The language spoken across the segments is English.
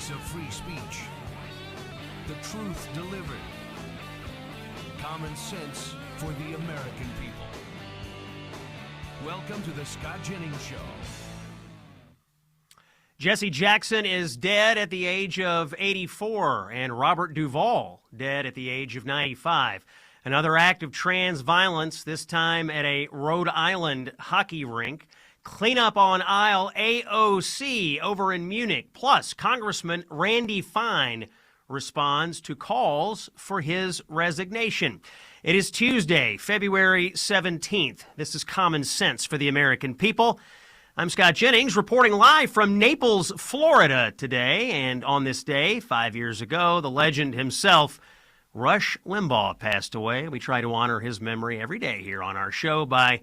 voice of free speech. The truth delivered. Common sense for the American people. Welcome to the Scott Jennings Show. Jesse Jackson is dead at the age of 84, and Robert Duvall dead at the age of 95. Another act of trans violence, this time at a Rhode Island hockey rink. Cleanup on aisle AOC over in Munich. Plus, Congressman Randy Fine responds to calls for his resignation. It is Tuesday, February 17th. This is Common Sense for the American people. I'm Scott Jennings, reporting live from Naples, Florida today. And on this day, 5 years ago, the legend himself, Rush Limbaugh, passed away. We try to honor his memory every day here on our show by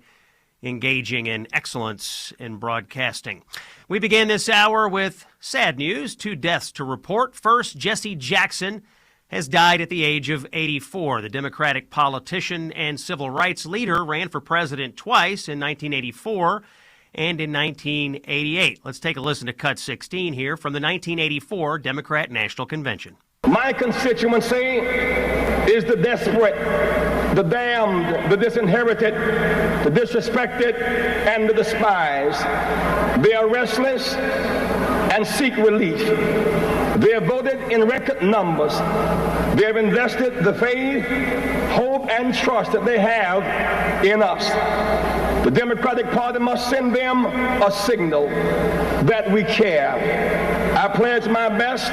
engaging in excellence in broadcasting. We begin this hour with sad news, 2 deaths to report. First, Jesse Jackson has died at the age of 84. The Democratic politician and civil rights leader ran for president twice in 1984 and in 1988. Let's take a listen to Cut 16 here from the 1984 Democrat National Convention. My constituency is the desperate, the damned, the disinherited, the disrespected, and the despised. They are restless and seek relief. They have voted in record numbers. They have invested the faith, hope, and trust that they have in us. The Democratic Party must send them a signal that we care. I pledge my best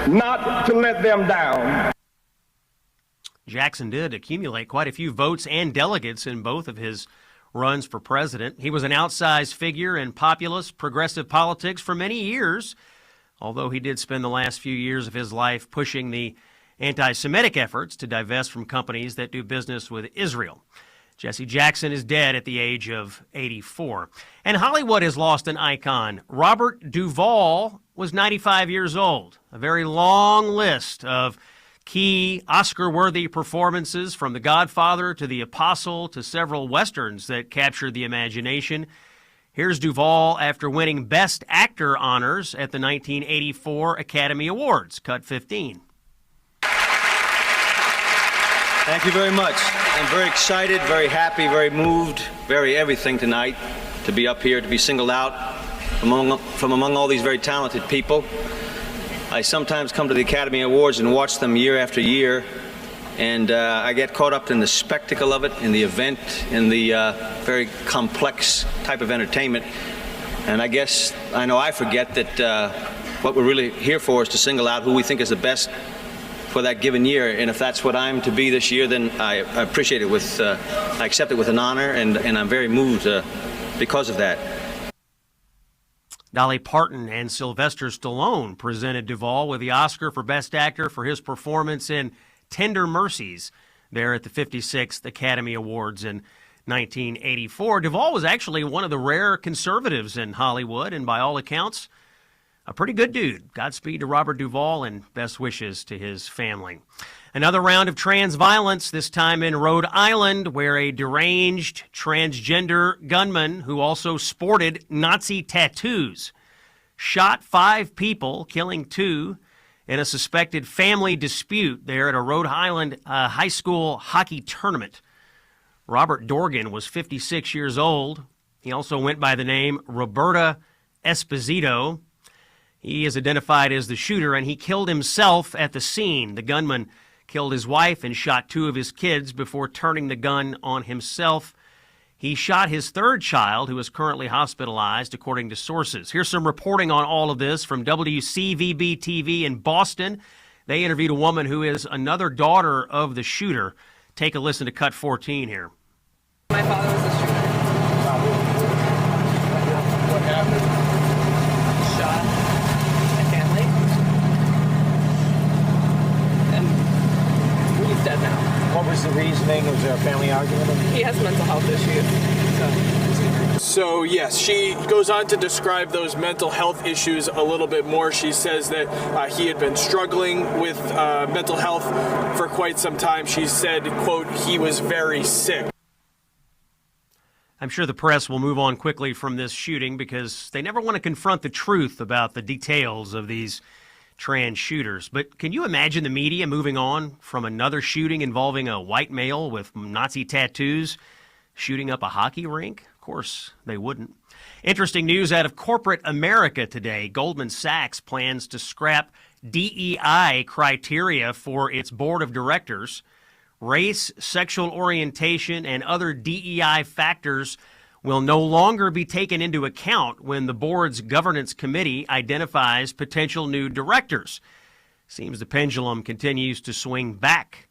not to let them down. Jackson did accumulate quite a few votes and delegates in both of his runs for president. He was an outsized figure in populist, progressive politics for many years, although he did spend the last few years of his life pushing the anti-Semitic efforts to divest from companies that do business with Israel. Jesse Jackson is dead at the age of 84. And Hollywood has lost an icon. Robert Duvall was 95 years old. A very long list of key Oscar-worthy performances, from The Godfather to The Apostle to several Westerns that captured the imagination. Here's Duvall after winning Best Actor honors at the 1984 Academy Awards. Cut 15. Thank you very much. I'm very excited, very happy, very moved, very everything tonight to be up here, to be singled out from among all these very talented people. I sometimes come to the Academy Awards and watch them year after year, and I get caught up in the spectacle of it, in the event, in the very complex type of entertainment. And I guess I forget that what we're really here for is to single out who we think is the best for that given year. And if that's what I'm to be this year, then I appreciate it I accept it with an honor, and I'm very moved because of that. Dolly Parton and Sylvester Stallone presented Duvall with the Oscar for Best Actor for his performance in Tender Mercies there at the 56th Academy Awards in 1984. Duvall was actually one of the rare conservatives in Hollywood, and by all accounts, a pretty good dude. Godspeed to Robert Duvall and best wishes to his family. Another round of trans violence, this time in Rhode Island, where a deranged transgender gunman who also sported Nazi tattoos shot 5 people, killing 2 in a suspected family dispute there at a Rhode Island high school hockey tournament. Robert Dorgan was 56 years old. He also went by the name Roberta Esposito. He is identified as the shooter, and he killed himself at the scene. The gunman killed his wife and shot 2 of his kids before turning the gun on himself. He shot his 3rd child, who is currently hospitalized, according to sources. Here's some reporting on all of this from WCVB-TV in Boston. They interviewed a woman who is another daughter of the shooter. Take a listen to Cut 14 here. My father was a shooter. What happened? Shot my family. And he's dead now. What was the reasoning? Was there a family argument? He has mental health issues. So yes, she goes on to describe those mental health issues a little bit more. She says that he had been struggling with mental health for quite some time. She said, quote, he was very sick. I'm sure the press will move on quickly from this shooting because they never want to confront the truth about the details of these trans shooters. But can you imagine the media moving on from another shooting involving a white male with Nazi tattoos shooting up a hockey rink? Of course, they wouldn't. Interesting news out of corporate America today. Goldman Sachs plans to scrap DEI criteria for its board of directors. Race, sexual orientation, and other DEI factors will no longer be taken into account when the board's governance committee identifies potential new directors. Seems the pendulum continues to swing back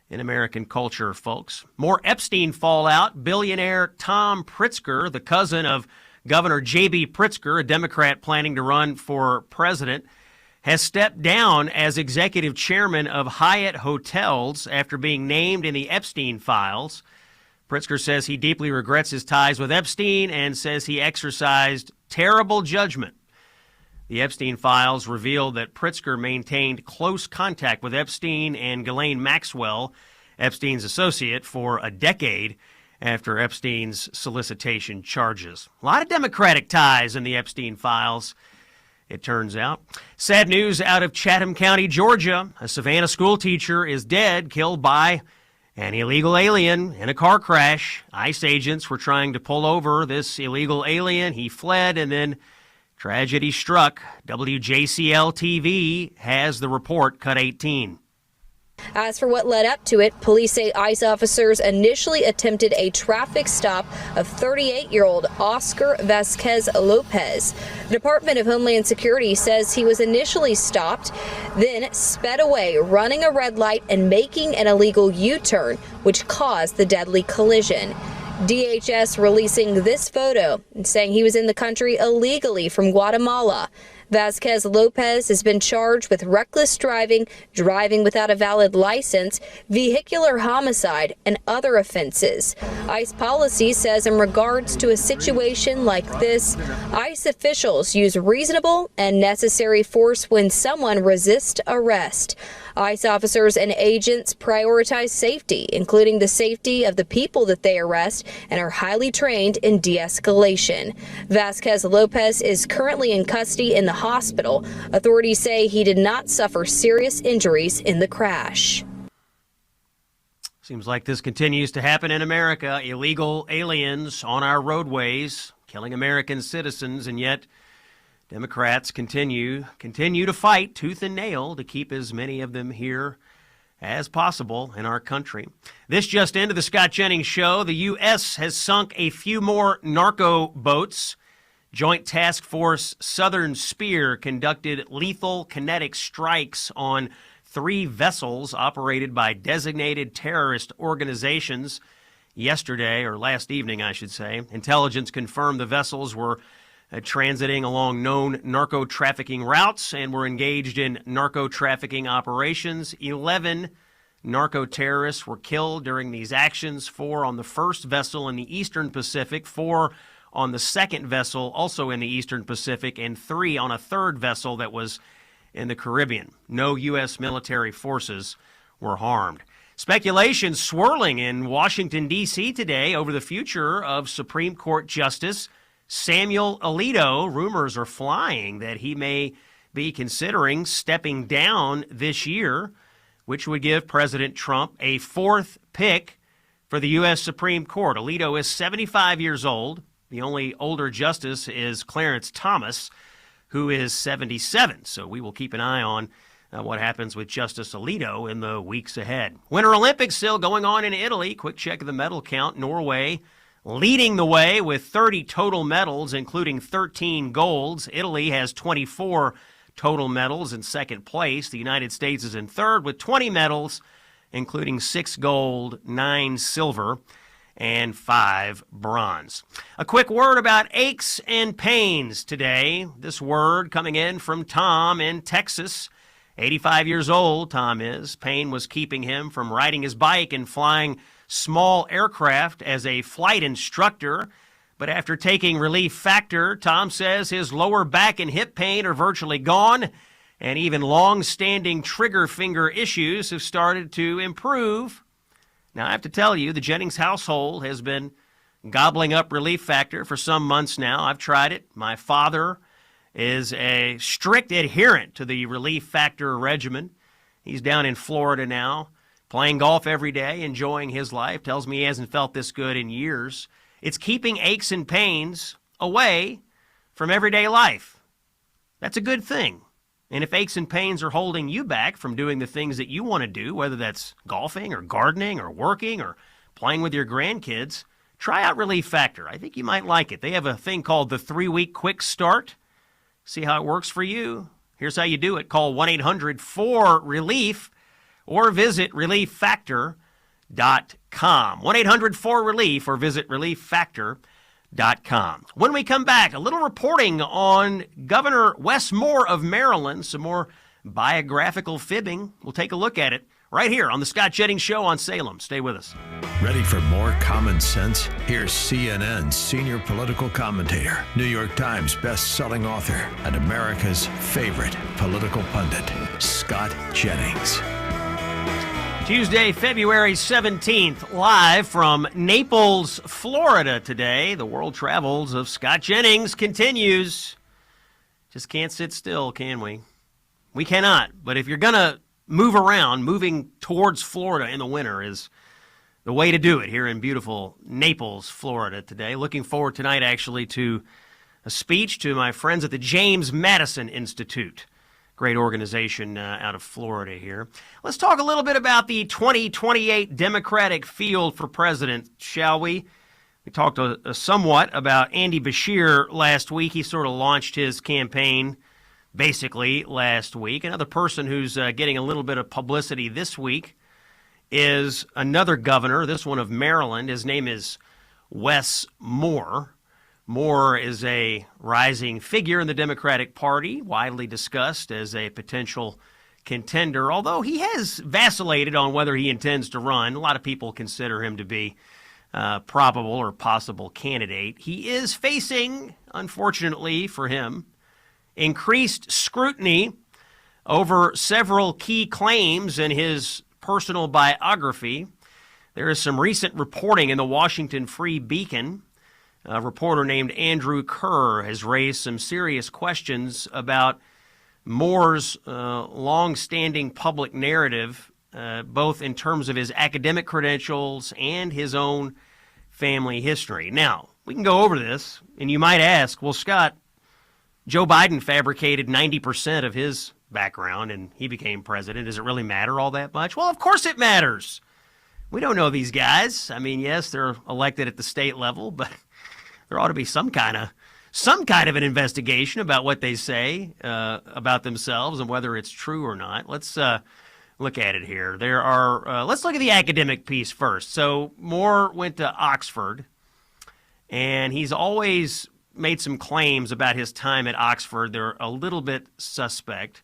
in American culture, folks. More Epstein fallout. Billionaire Tom Pritzker, the cousin of Governor J.B. Pritzker, a Democrat planning to run for president, has stepped down as executive chairman of Hyatt Hotels after being named in the Epstein files. Pritzker says he deeply regrets his ties with Epstein and says he exercised terrible judgment. The Epstein files revealed that Pritzker maintained close contact with Epstein and Ghislaine Maxwell, Epstein's associate, for a decade after Epstein's solicitation charges. A lot of Democratic ties in the Epstein files, it turns out. Sad news out of Chatham County, Georgia. A Savannah school teacher is dead, killed by an illegal alien in a car crash. ICE agents were trying to pull over this illegal alien. He fled, and then tragedy struck. WJCL-TV has the report, Cut 18. As for what led up to it, police say ICE officers initially attempted a traffic stop of 38-year-old Oscar Vasquez Lopez. The Department of Homeland Security says he was initially stopped, then sped away, running a red light and making an illegal U-turn, which caused the deadly collision. DHS releasing this photo and saying he was in the country illegally from Guatemala. Vasquez Lopez has been charged with reckless driving, driving without a valid license, vehicular homicide, and other offenses. ICE policy says in regards to a situation like this, ICE officials use reasonable and necessary force when someone resists arrest. ICE officers and agents prioritize safety, including the safety of the people that they arrest, and are highly trained in de-escalation. Vasquez Lopez is currently in custody in the hospital. Authorities say he did not suffer serious injuries in the crash. Seems like this continues to happen in America. Illegal aliens on our roadways, killing American citizens, and yet Democrats continue to fight tooth and nail to keep as many of them here as possible in our country. This just into the Scott Jennings Show. The U.S. has sunk a few more narco boats. Joint Task Force Southern Spear conducted lethal kinetic strikes on 3 vessels operated by designated terrorist organizations yesterday, or last evening, I should say. Intelligence confirmed the vessels were transiting along known narco-trafficking routes and were engaged in narco-trafficking operations. 11 narco-terrorists were killed during these actions, 4 on the first vessel in the Eastern Pacific, 4 on the second vessel, also in the Eastern Pacific, and 3 on a third vessel that was in the Caribbean. No U.S. military forces were harmed. Speculation swirling in Washington, D.C. today over the future of Supreme Court Justice Samuel Alito. Rumors are flying that he may be considering stepping down this year, which would give President Trump a 4th pick for the U.S. Supreme Court. Alito is 75 years old. The only older justice is Clarence Thomas, who is 77. So we will keep an eye on what happens with Justice Alito in the weeks ahead. Winter Olympics still going on in Italy. Quick check of the medal count. Norway leading the way with 30 total medals, including 13 golds. Italy has 24 total medals in second place. The United States is in third with 20 medals, including 6 gold, 9 silver, and 5 bronze. A quick word about aches and pains today. This word coming in from Tom in Texas. 85 years old, Tom is. Pain was keeping him from riding his bike and flying small aircraft as a flight instructor. But after taking Relief Factor, Tom says his lower back and hip pain are virtually gone, and even long-standing trigger finger issues have started to improve. Now, I have to tell you, the Jennings household has been gobbling up Relief Factor for some months now. I've tried it. My father is a strict adherent to the Relief Factor regimen. He's down in Florida now, playing golf every day, enjoying his life. Tells me he hasn't felt this good in years. It's keeping aches and pains away from everyday life. That's a good thing. And if aches and pains are holding you back from doing the things that you want to do, whether that's golfing or gardening or working or playing with your grandkids, try out Relief Factor. I think you might like it. They have a thing called the 3-week quick start. See how it works for you. Here's how you do it. Call 1-800-4RELIEF or visit relieffactor.com. 1-800-4RELIEF or visit relieffactor.com. When we come back, a little reporting on Governor Wes Moore of Maryland, some more biographical fibbing. We'll take a look at it right here on the Scott Jennings Show on Salem. Stay with us. Ready for more common sense? Here's CNN's senior political commentator, New York Times best-selling author, and America's favorite political pundit, Scott Jennings. Tuesday, February 17th, live from Naples, Florida today. The world travels of Scott Jennings continues. Just can't sit still, can we? We cannot. But if you're going to move around, moving towards Florida in the winter is the way to do it here in beautiful Naples, Florida today. Looking forward tonight, actually, to a speech to my friends at the James Madison Institute. Great organization out of Florida here. Let's talk a little bit about the 2028 Democratic field for president, shall we? We talked somewhat about Andy Beshear last week. He sort of launched his campaign basically last week. Another person who's getting a little bit of publicity this week is another governor, this one of Maryland. His name is Wes Moore. Moore is a rising figure in the Democratic Party, widely discussed as a potential contender, although he has vacillated on whether he intends to run. A lot of people consider him to be a probable or possible candidate. He is facing, unfortunately for him, increased scrutiny over several key claims in his personal biography. There is some recent reporting in the Washington Free Beacon. A reporter named Andrew Kerr has raised some serious questions about Moore's long-standing public narrative, both in terms of his academic credentials and his own family history. Now, we can go over this, and you might ask, well, Scott, Joe Biden fabricated 90% of his background, and he became president. Does it really matter all that much? Well, of course it matters. We don't know these guys. I mean, yes, they're elected at the state level, but there ought to be some kind of an investigation about what they say about themselves and whether it's true or not. Let's look at it here. Let's look at the academic piece first. So Moore went to Oxford, and he's always made some claims about his time at Oxford. They're a little bit suspect.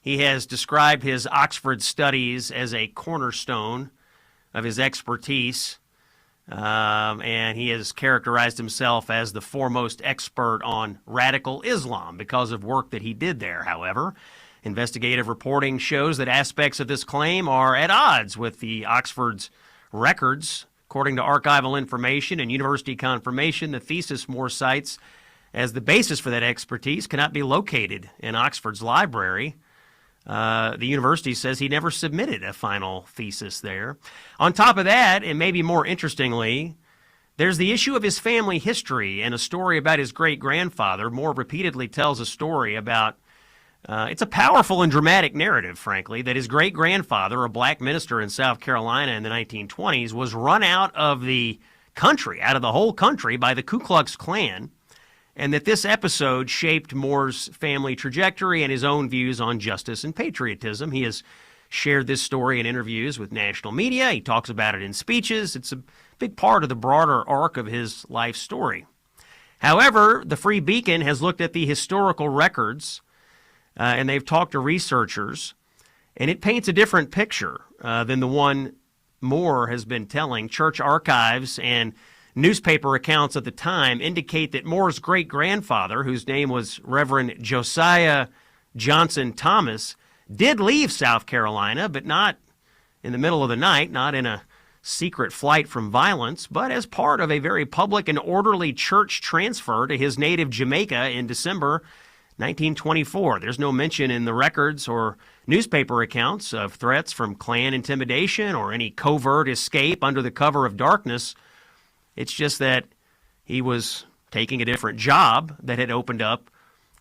He has described his Oxford studies as a cornerstone of his expertise. And he has characterized himself as the foremost expert on radical Islam because of work that he did there. However, investigative reporting shows that aspects of this claim are at odds with the Oxford's records. According to archival information and university confirmation, the thesis Moore cites as the basis for that expertise cannot be located in Oxford's library. The university says he never submitted a final thesis there. On top of that, and maybe more interestingly, there's the issue of his family history and a story about his great-grandfather. Moore repeatedly tells a story about, it's a powerful and dramatic narrative, frankly, that his great-grandfather, a black minister in South Carolina in the 1920s, was run out of the country, out of the whole country, by the Ku Klux Klan, and that this episode shaped Moore's family trajectory and his own views on justice and patriotism. He has shared this story in interviews with national media. He talks about it in speeches. It's a big part of the broader arc of his life story. However, the Free Beacon has looked at the historical records, and they've talked to researchers, and it paints a different picture than the one Moore has been telling. Church archives and newspaper accounts at the time indicate that Moore's great-grandfather, whose name was Reverend Josiah Johnson Thomas, did leave South Carolina, but not in the middle of the night, not in a secret flight from violence, but as part of a very public and orderly church transfer to his native Jamaica in December 1924. There's no mention in the records or newspaper accounts of threats from Klan intimidation or any covert escape under the cover of darkness. It's just that he was taking a different job that had opened up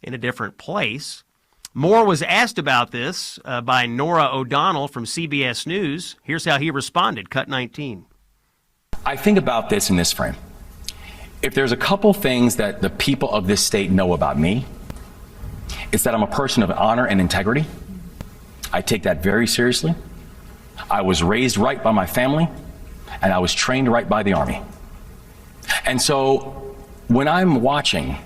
in a different place. Moore was asked about this by Nora O'Donnell from CBS News. Here's how he responded, cut 19. I think about this in this frame. If there's a couple things that the people of this state know about me, it's that I'm a person of honor and integrity. I take that very seriously. I was raised right by my family, and I was trained right by the Army. And so when I'm watching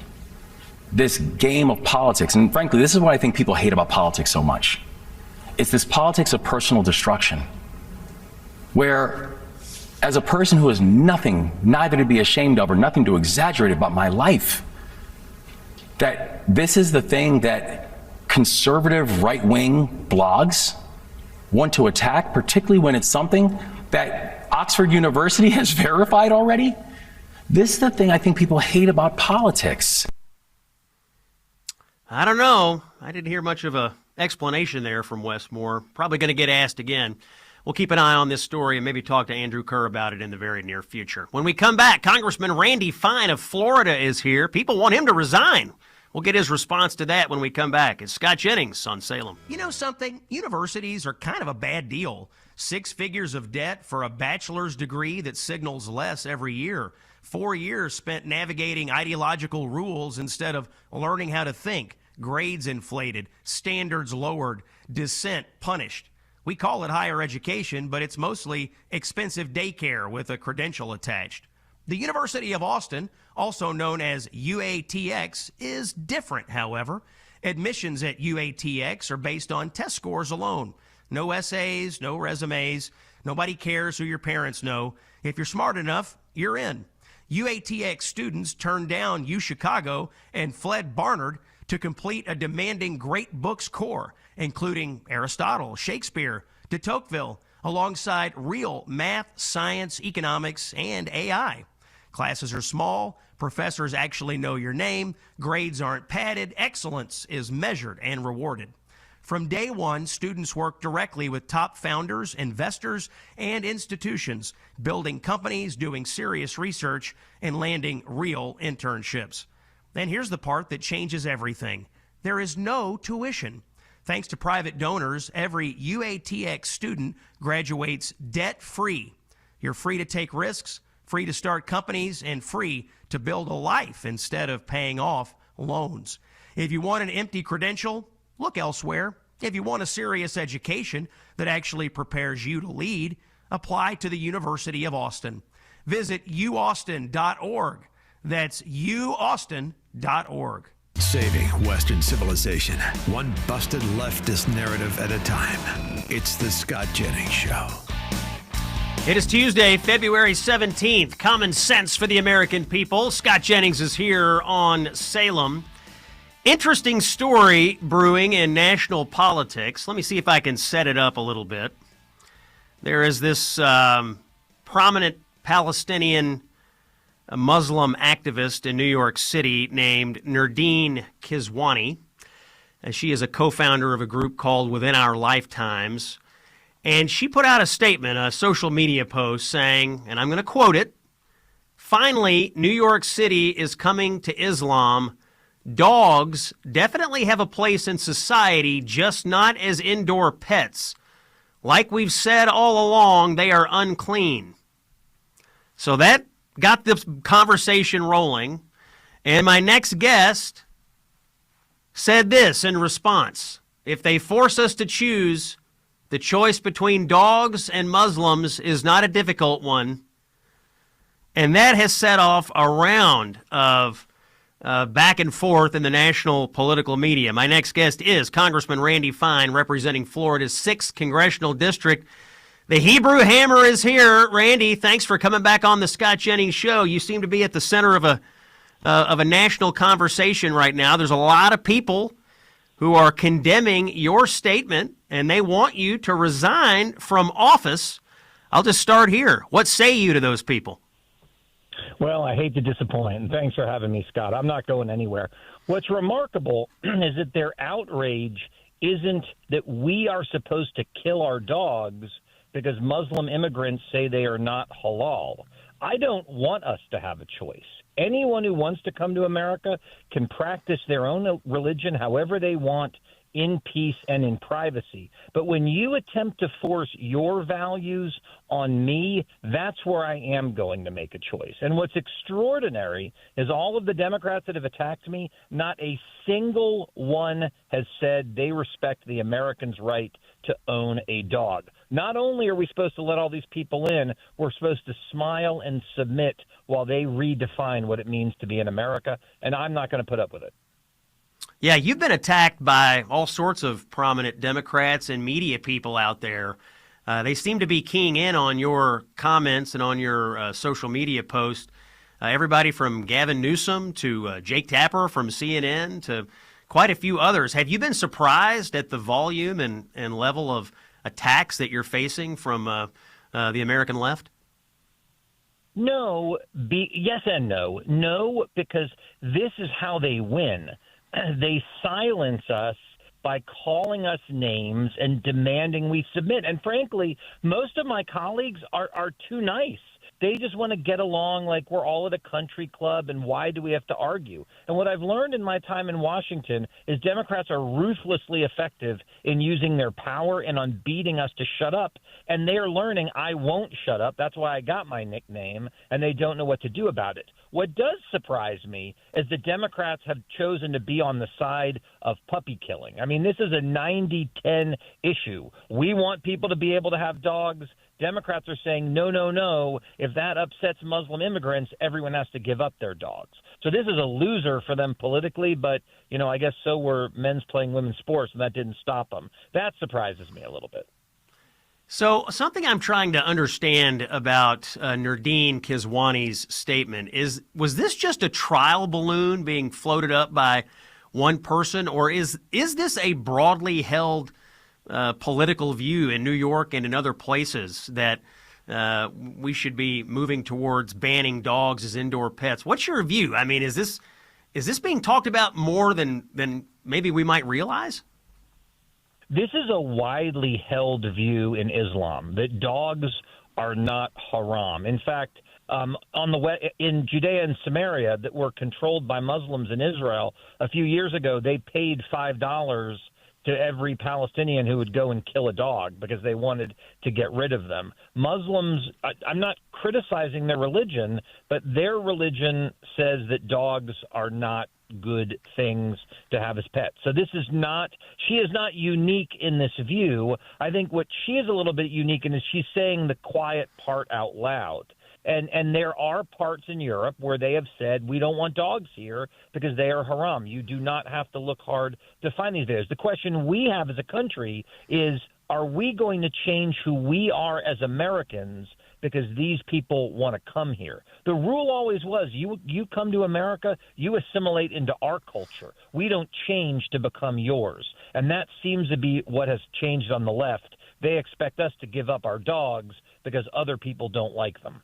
this game of politics, and frankly, this is what I think people hate about politics so much. It's this politics of personal destruction, where as a person who has nothing, neither to be ashamed of or nothing to exaggerate about my life, that this is the thing that conservative right-wing blogs want to attack, particularly when it's something that Oxford University has verified already. This is the thing I think people hate about politics. I don't know. I didn't hear much of a explanation there from Wes Moore. Probably going to get asked again. We'll keep an eye on this story and maybe talk to Andrew Kerr about it in the very near future. When we come back, Congressman Randy Fine of Florida is here. People want him to resign. We'll get his response to that when we come back. It's Scott Jennings on Salem. You know something? Universities are kind of a bad deal. 6 figures of debt for a bachelor's degree that signals less every year. 4 years spent navigating ideological rules instead of learning how to think. Grades inflated, standards lowered, dissent punished. We call it higher education, but it's mostly expensive daycare with a credential attached. The University of Austin, also known as UATX, is different, however. Admissions at UATX are based on test scores alone. No essays, no resumes. Nobody cares who your parents know. If you're smart enough, you're in. UATX students turned down UChicago and fled Barnard to complete a demanding great books core, including Aristotle, Shakespeare, de Tocqueville, alongside real math, science, economics, and AI. Classes are small, professors actually know your name, grades aren't padded, excellence is measured and rewarded. From day one, students work directly with top founders, investors, and institutions, building companies, doing serious research, and landing real internships. And here's the part that changes everything. There is no tuition. Thanks to private donors, every UATX student graduates debt-free. You're free to take risks, free to start companies, and free to build a life instead of paying off loans. If you want an empty credential, look elsewhere. If you want a serious education that actually prepares you to lead, apply to the University of Austin. Visit uaustin.org. That's uaustin.org. Saving Western civilization, one busted leftist narrative at a time. It's the Scott Jennings Show. It is Tuesday, February 17th. Common sense for the American people. Scott Jennings is here on Salem. Interesting story brewing in national politics. Let me see if I can set it up a little bit. There is this prominent Palestinian Muslim activist in New York City named Nardine Kizwani. She is a co-founder of a group called Within Our Lifetimes. And she put out a statement, a social media post saying, and I'm going to quote it, "Finally, New York City is coming to Islam. Dogs definitely have a place in society, just not as indoor pets. Like we've said all along, they are unclean." So that got the conversation rolling. And my next guest said this in response: "If they force us to choose, the choice between dogs and Muslims is not a difficult one." And that has set off a round of back and forth in the national political media. My next guest is Congressman Randy Fine, representing Florida's 6th Congressional District. The Hebrew Hammer is here. Randy, thanks for coming back on the Scott Jennings Show. You seem to be at the center of a national conversation right now. There's a lot of people who are condemning your statement, and they want you to resign from office. I'll just start here. What say you to those people? Well, I hate to disappoint, and thanks for having me, Scott. I'm not going anywhere. What's remarkable is that their outrage isn't that we are supposed to kill our dogs because Muslim immigrants say they are not halal. I don't want us to have a choice. Anyone who wants to come to America can practice their own religion however they want, in peace and in privacy. But when you attempt to force your values on me, that's where I am going to make a choice. And what's extraordinary is all of the Democrats that have attacked me, not a single one has said they respect the American's right to own a dog. Not only are we supposed to let all these people in, we're supposed to smile and submit while they redefine what it means to be in America, and I'm not going to put up with it. Yeah, you've been attacked by all sorts of prominent Democrats and media people out there. They seem to be keying in on your comments and on your social media posts. Everybody from Gavin Newsom to Jake Tapper from CNN to quite a few others. Have you been surprised at the volume and level of attacks that you're facing from the American left? No, yes and no. No, because this is how they win. They silence us by calling us names and demanding we submit. And frankly, most of my colleagues are too nice. They just want to get along like we're all at a country club, and why do we have to argue? And what I've learned in my time in Washington is Democrats are ruthlessly effective in using their power and on beating us to shut up. And they are learning I won't shut up. That's why I got my nickname, and they don't know what to do about it. What does surprise me is the Democrats have chosen to be on the side of puppy killing. I mean, this is a 90-10 issue. We want people to be able to have dogs. Democrats are saying, no, no, no. If that upsets Muslim immigrants, everyone has to give up their dogs. So this is a loser for them politically, but, you know, I guess so were men's playing women's sports, and that didn't stop them. That surprises me a little bit. So something I'm trying to understand about Nurdeen Kiswani's statement was this just a trial balloon being floated up by one person, or is this a broadly held political view in New York and in other places that we should be moving towards banning dogs as indoor pets? What's your view? I mean, is this being talked about more than maybe we might realize? This is a widely held view in Islam that dogs are not haram. In fact, in Judea and Samaria that were controlled by Muslims in Israel a few years ago, they paid $5 to every Palestinian who would go and kill a dog because they wanted to get rid of them. Muslims, I'm not criticizing their religion, but their religion says that dogs are not good things to have as pets. So she is not unique in this view. I think what she is a little bit unique in is she's saying the quiet part out loud. And there are parts in Europe where they have said, we don't want dogs here because they are haram. You do not have to look hard to find these videos. The question we have as a country is, are we going to change who we are as Americans because these people want to come here? The rule always was, you come to America, you assimilate into our culture. We don't change to become yours. And that seems to be what has changed on the left. They expect us to give up our dogs because other people don't like them.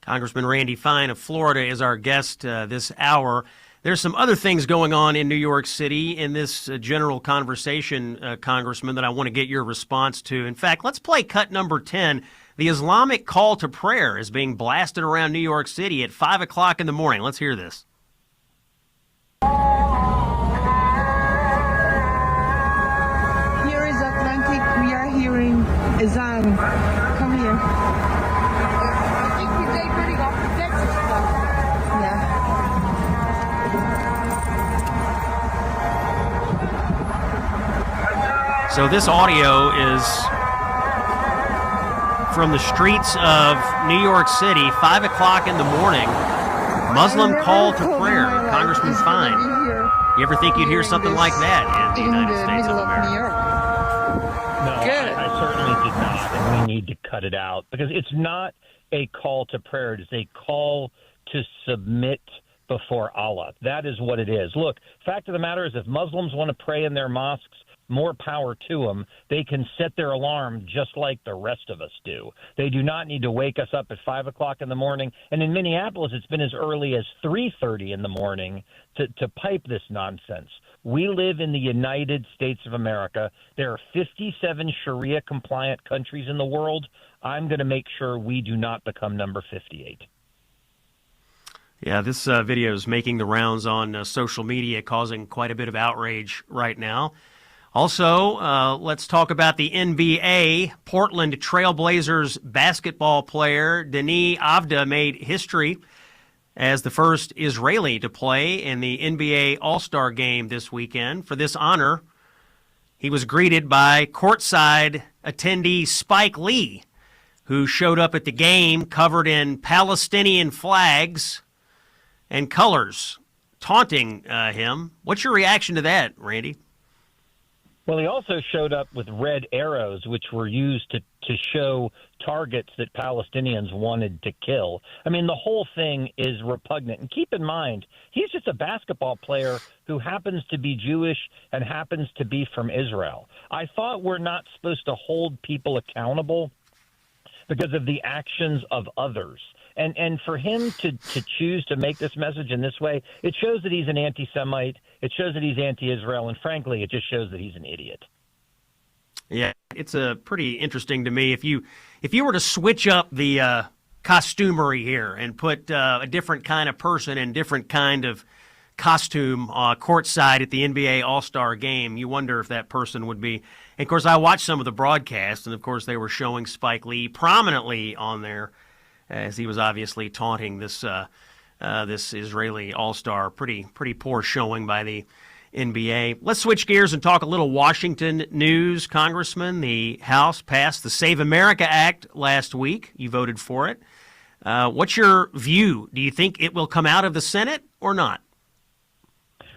Congressman Randy Fine of Florida is our guest this hour. There's some other things going on in New York City in this general conversation, Congressman, that I want to get your response to. In fact, let's play cut number 10. The Islamic call to prayer is being blasted around New York City at 5 o'clock in the morning. Let's hear this. Here is Atlantic. We are hearing Azan. Come here. So this audio is from the streets of New York City, 5 o'clock in the morning. Muslim call to prayer. Congressman Fine, you ever think you'd hear something like that in the United States of America? No, I certainly did not, and we need to cut it out because it's not a call to prayer. It is a call to submit before Allah. That is what it is. Look, fact of the matter is if Muslims want to pray in their mosques, more power to them. They can set their alarm just like the rest of us do. They do not need to wake us up at 5 o'clock in the morning. And in Minneapolis, it's been as early as 3:30 in the morning to pipe this nonsense. We live in the United States of America. There are 57 Sharia-compliant countries in the world. I'm going to make sure we do not become number 58. Yeah, this video is making the rounds on social media, causing quite a bit of outrage right now. Also, let's talk about the NBA. Portland Trailblazers basketball player Deni Avdija made history as the first Israeli to play in the NBA All-Star Game this weekend. For this honor, he was greeted by courtside attendee Spike Lee, who showed up at the game covered in Palestinian flags and colors, taunting him. What's your reaction to that, Randy? Well, he also showed up with red arrows, which were used to show targets that Palestinians wanted to kill. I mean, the whole thing is repugnant. And keep in mind, he's just a basketball player who happens to be Jewish and happens to be from Israel. I thought we're not supposed to hold people accountable because of the actions of others. And for him to choose to make this message in this way, it shows that he's an anti-Semite. It shows that he's anti-Israel. And frankly, it just shows that he's an idiot. Yeah, it's pretty interesting to me. If you were to switch up the costumery here and put a different kind of person and different kind of costume courtside at the NBA All-Star Game, you wonder if that person would be. And of course, I watched some of the broadcasts, and of course, they were showing Spike Lee prominently on there, as he was obviously taunting this Israeli All-Star. Pretty poor showing by the NBA. Let's switch gears and talk a little Washington news, Congressman. The House passed the Save America Act last week. You voted for it. What's your view? Do you think it will come out of the Senate or not?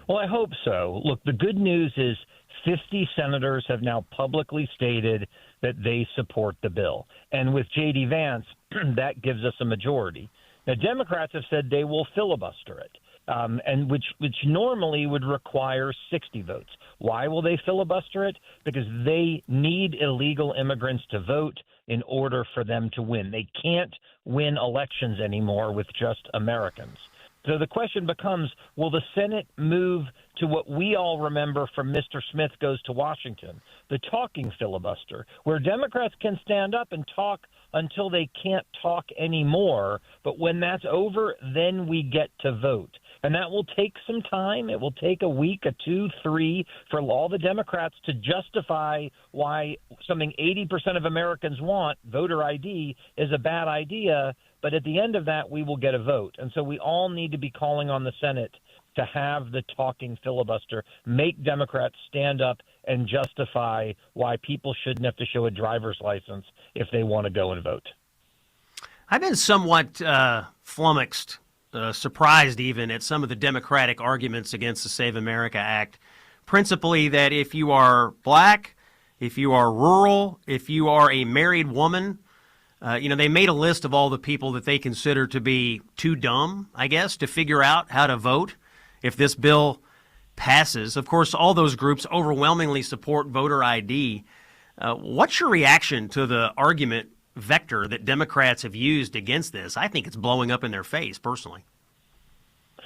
Well, I hope so. Look, the good news is 50 senators have now publicly stated that they support the bill. And with J.D. Vance, that gives us a majority. Now, Democrats have said they will filibuster it, and which normally would require 60 votes. Why will they filibuster it? Because they need illegal immigrants to vote in order for them to win. They can't win elections anymore with just Americans. So the question becomes, will the Senate move to what we all remember from Mr. Smith Goes to Washington, the talking filibuster, where Democrats can stand up and talk until they can't talk anymore, but when that's over, then we get to vote. And that will take some time. It will take a week, 2, 3, for all the Democrats to justify why something 80% of Americans want, voter ID, is a bad idea. But at the end of that, we will get a vote. And so we all need to be calling on the Senate to have the talking filibuster, make Democrats stand up and justify why people shouldn't have to show a driver's license if they want to go and vote. I've been somewhat flummoxed, surprised even at some of the Democratic arguments against the Save America Act, principally that if you are black, if you are rural, if you are a married woman, they made a list of all the people that they consider to be too dumb, I guess, to figure out how to vote if this bill passes. Of course, all those groups overwhelmingly support voter ID. What's your reaction to the argument vector that Democrats have used against this? I think it's blowing up in their face, personally.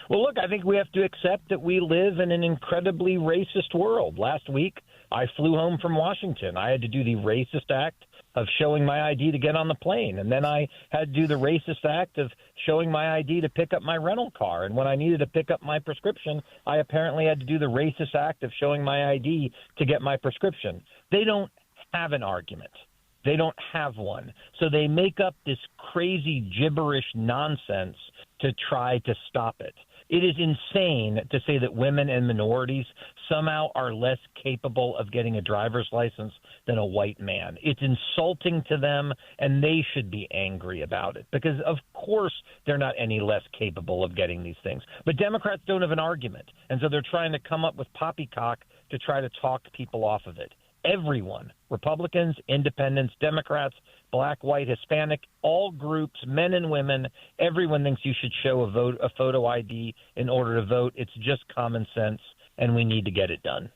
Well, look, I think we have to accept that we live in an incredibly racist world. Last week, I flew home from Washington. I had to do the racist act of showing my ID to get on the plane. And then I had to do the racist act of showing my ID to pick up my rental car. And when I needed to pick up my prescription, I apparently had to do the racist act of showing my ID to get my prescription. They don't have an argument. They don't have one. So they make up this crazy gibberish nonsense to try to stop it. It is insane to say that women and minorities somehow are less capable of getting a driver's license than a white man. It's insulting to them, and they should be angry about it because, of course, they're not any less capable of getting these things. But Democrats don't have an argument, and so they're trying to come up with poppycock to try to talk people off of it. Everyone, Republicans, independents, Democrats, black, white, Hispanic, all groups, men and women, everyone thinks you should show a photo ID in order to vote. It's just common sense, and we need to get it done.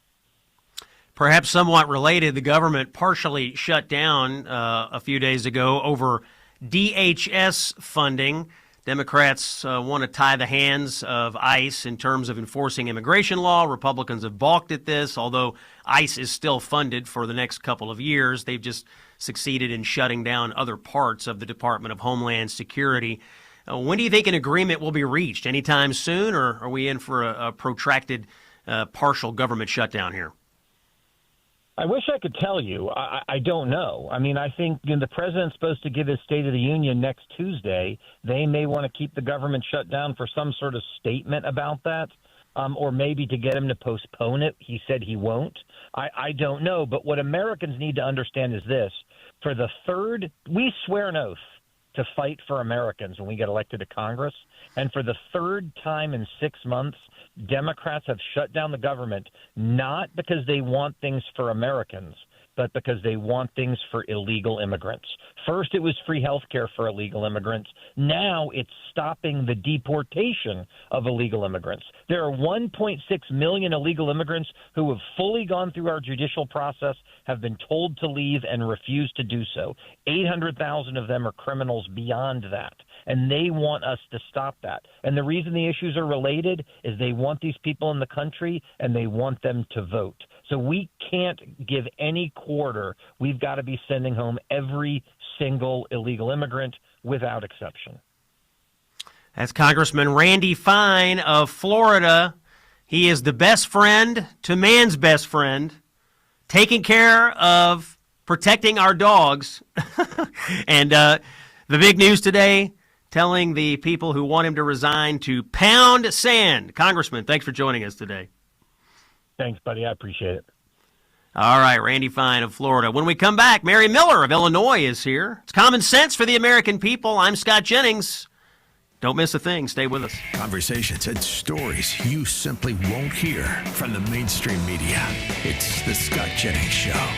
Perhaps somewhat related, the government partially shut down a few days ago over DHS funding. Democrats want to tie the hands of ICE in terms of enforcing immigration law. Republicans have balked at this, although ICE is still funded for the next couple of years. They've just succeeded in shutting down other parts of the Department of Homeland Security. When do you think an agreement will be reached? Anytime soon, or are we in for a protracted partial government shutdown here? I wish I could tell you. I don't know. I mean, I think the president's supposed to give his State of the Union next Tuesday. They may want to keep the government shut down for some sort of statement about that, or maybe to get him to postpone it. He said he won't. I don't know. But what Americans need to understand is this. For the third, we swear an oath to fight for Americans when we get elected to Congress. And for the third time in 6 months, Democrats have shut down the government, not because they want things for Americans, but because they want things for illegal immigrants. First, it was free health care for illegal immigrants. Now it's stopping the deportation of illegal immigrants. There are 1.6 million illegal immigrants who have fully gone through our judicial process, have been told to leave, and refuse to do so. 800,000 of them are criminals beyond that. And they want us to stop that. And the reason the issues are related is they want these people in the country and they want them to vote. So we can't give any quarter. We've got to be sending home every single illegal immigrant without exception. That's Congressman Randy Fine of Florida. He is the best friend to man's best friend, taking care of protecting our dogs. And the big news today, telling the people who want him to resign to pound sand. Congressman, thanks for joining us today. Thanks, buddy. I appreciate it. All right, Randy Fine of Florida. When we come back, Mary Miller of Illinois is here. It's common sense for the American people. I'm Scott Jennings. Don't miss a thing. Stay with us. Conversations and stories you simply won't hear from the mainstream media. It's the Scott Jennings Show.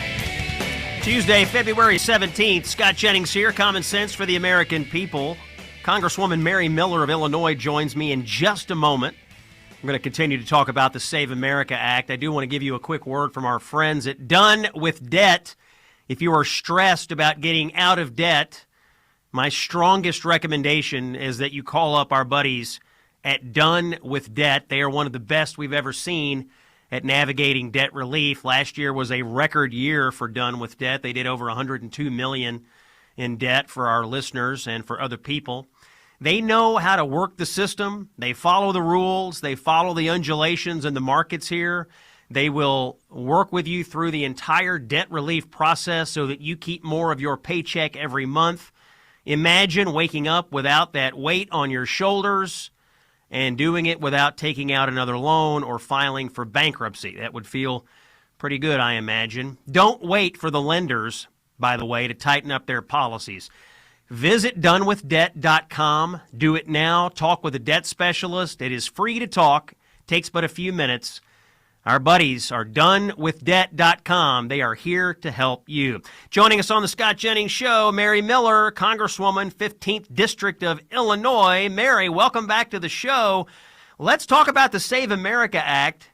Tuesday, February 17th. Scott Jennings here. Common sense for the American people. Congresswoman Mary Miller of Illinois joins me in just a moment. We're going to continue to talk about the Save America Act. I do want to give you a quick word from our friends at Done with Debt. If you are stressed about getting out of debt, my strongest recommendation is that you call up our buddies at Done with Debt. They are one of the best we've ever seen at navigating debt relief. Last year was a record year for Done with Debt. They did over $102 million in debt for our listeners and for other people. They know how to work the system. They follow the rules. They follow the undulations in the markets here. They will work with you through the entire debt relief process so that you keep more of your paycheck every month. Imagine waking up without that weight on your shoulders and doing it without taking out another loan or filing for bankruptcy. That would feel pretty good, I imagine. Don't wait for the lenders, by the way, to tighten up their policies. Visit donewithdebt.com. Do it now. Talk with a debt specialist. It is free to talk. Takes but a few minutes. Our buddies are donewithdebt.com. They are here to help you. Joining us on the Scott Jennings Show, Mary Miller, Congresswoman, 15th District of Illinois. Mary, welcome back to the show. Let's talk about the Save America Act.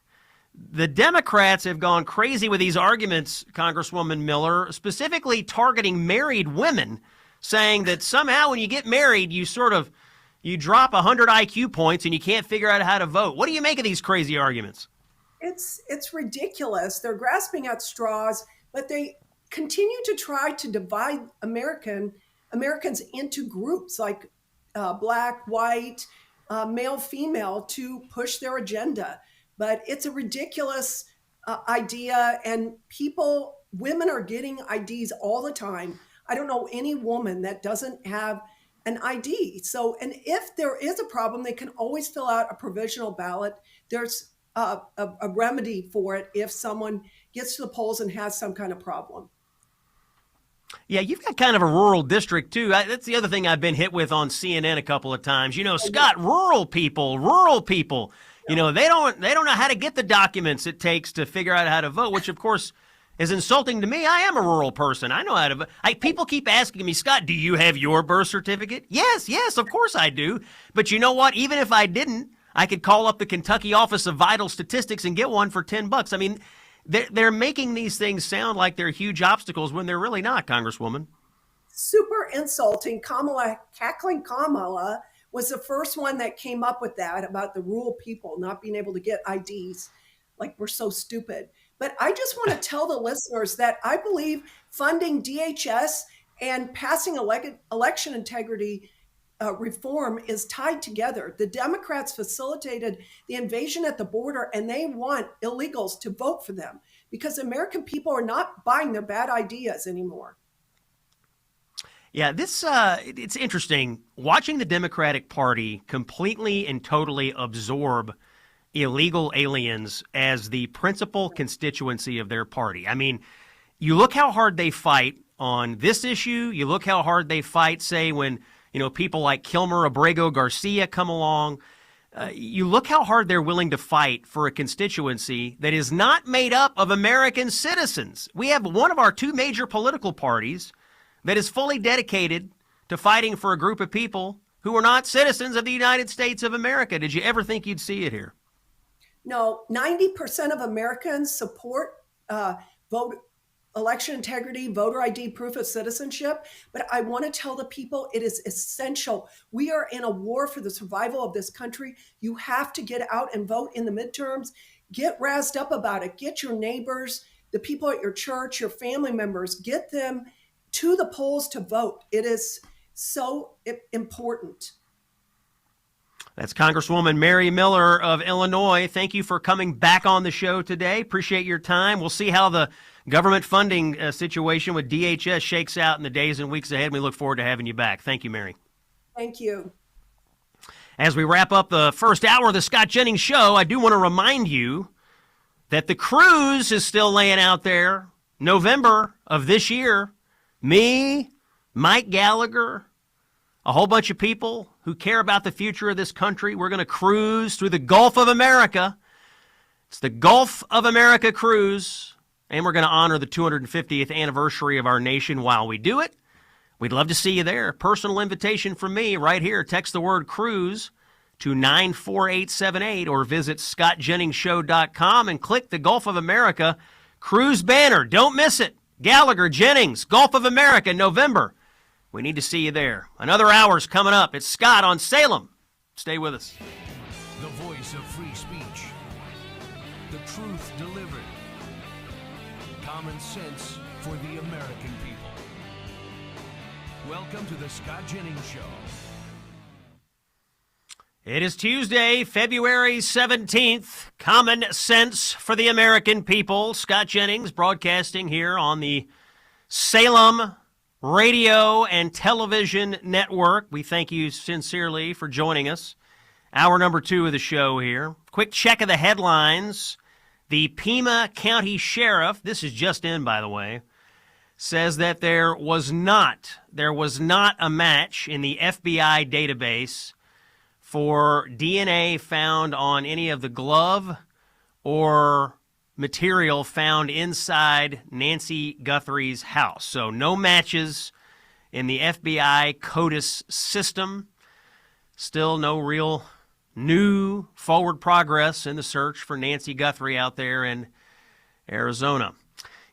The Democrats have gone crazy with these arguments, Congresswoman Miller, specifically targeting married women, saying that somehow when you get married, you drop 100 IQ points and you can't figure out how to vote. What do you make of these crazy arguments? It's ridiculous. They're grasping at straws, but they continue to try to divide Americans into groups like black, white, male, female to push their agenda. But it's a ridiculous idea, and women are getting IDs all the time. I don't know any woman that doesn't have an ID. So, and if there is a problem, they can always fill out a provisional ballot. There's a remedy for it if someone gets to the polls and has some kind of problem. Yeah, you've got kind of a rural district, too. That's the other thing I've been hit with on CNN a couple of times. You know, Scott, rural people, you know, they don't know how to get the documents it takes to figure out how to vote, which, of course, is insulting to me. I am a rural person. I know how to vote. People keep asking me, Scott, do you have your birth certificate? Yes, of course I do. But you know what? Even if I didn't, I could call up the Kentucky Office of Vital Statistics and get one for $10. I mean, they're making these things sound like they're huge obstacles when they're really not, Congresswoman. Super insulting. Cackling Kamala was the first one that came up with that about the rural people not being able to get IDs. Like, we're so stupid. But I just want to tell the listeners that I believe funding DHS and passing election integrity reform is tied together. The Democrats facilitated the invasion at the border, and they want illegals to vote for them because American people are not buying their bad ideas anymore. Yeah, it's interesting watching the Democratic Party completely and totally absorb illegal aliens as the principal constituency of their party. I mean, you look how hard they fight on this issue. You look how hard they fight, say, when people like Kilmer Abrego Garcia come along. You look how hard they're willing to fight for a constituency that is not made up of American citizens. We have one of our two major political parties that is fully dedicated to fighting for a group of people who are not citizens of the United States of America. Did you ever think you'd see it here? No, 90% of Americans support election integrity, voter ID, proof of citizenship. But I want to tell the people it is essential. We are in a war for the survival of this country. You have to get out and vote in the midterms. Get razzed up about it. Get your neighbors, the people at your church, your family members, get them to the polls to vote. It is so important. That's Congresswoman Mary Miller of Illinois. Thank you for coming back on the show today. Appreciate your time. We'll see how the government funding situation with DHS shakes out in the days and weeks ahead. We look forward to having you back. Thank you, Mary. Thank you. As we wrap up the first hour of the Scott Jennings Show, I do want to remind you that the cruise is still laying out there. November of this year. Me, Mike Gallagher, a whole bunch of people who care about the future of this country. We're going to cruise through the Gulf of America. It's the Gulf of America cruise, and we're going to honor the 250th anniversary of our nation while we do it. We'd love to see you there. Personal invitation from me right here. Text the word cruise to 94878 or visit scottjenningsshow.com and click the Gulf of America cruise banner. Don't miss it. Gallagher, Jennings, Gulf of America, November. We need to see you there. Another hour's coming up. It's Scott on Salem. Stay with us. The voice of free speech. The truth delivered. Common sense for the American people. Welcome to the Scott Jennings Show. It is Tuesday, February 17th. Common sense for the American people. Scott Jennings broadcasting here on the Salem Radio and Television Network. We thank you sincerely for joining us. Hour number 2 of the show here. Quick check of the headlines. The Pima County Sheriff, this is just in, by the way, says that there was not a match in the FBI database for DNA found on any of the glove or material found inside Nancy Guthrie's house. So no matches in the FBI CODIS system. Still no real new forward progress in the search for Nancy Guthrie out there in Arizona.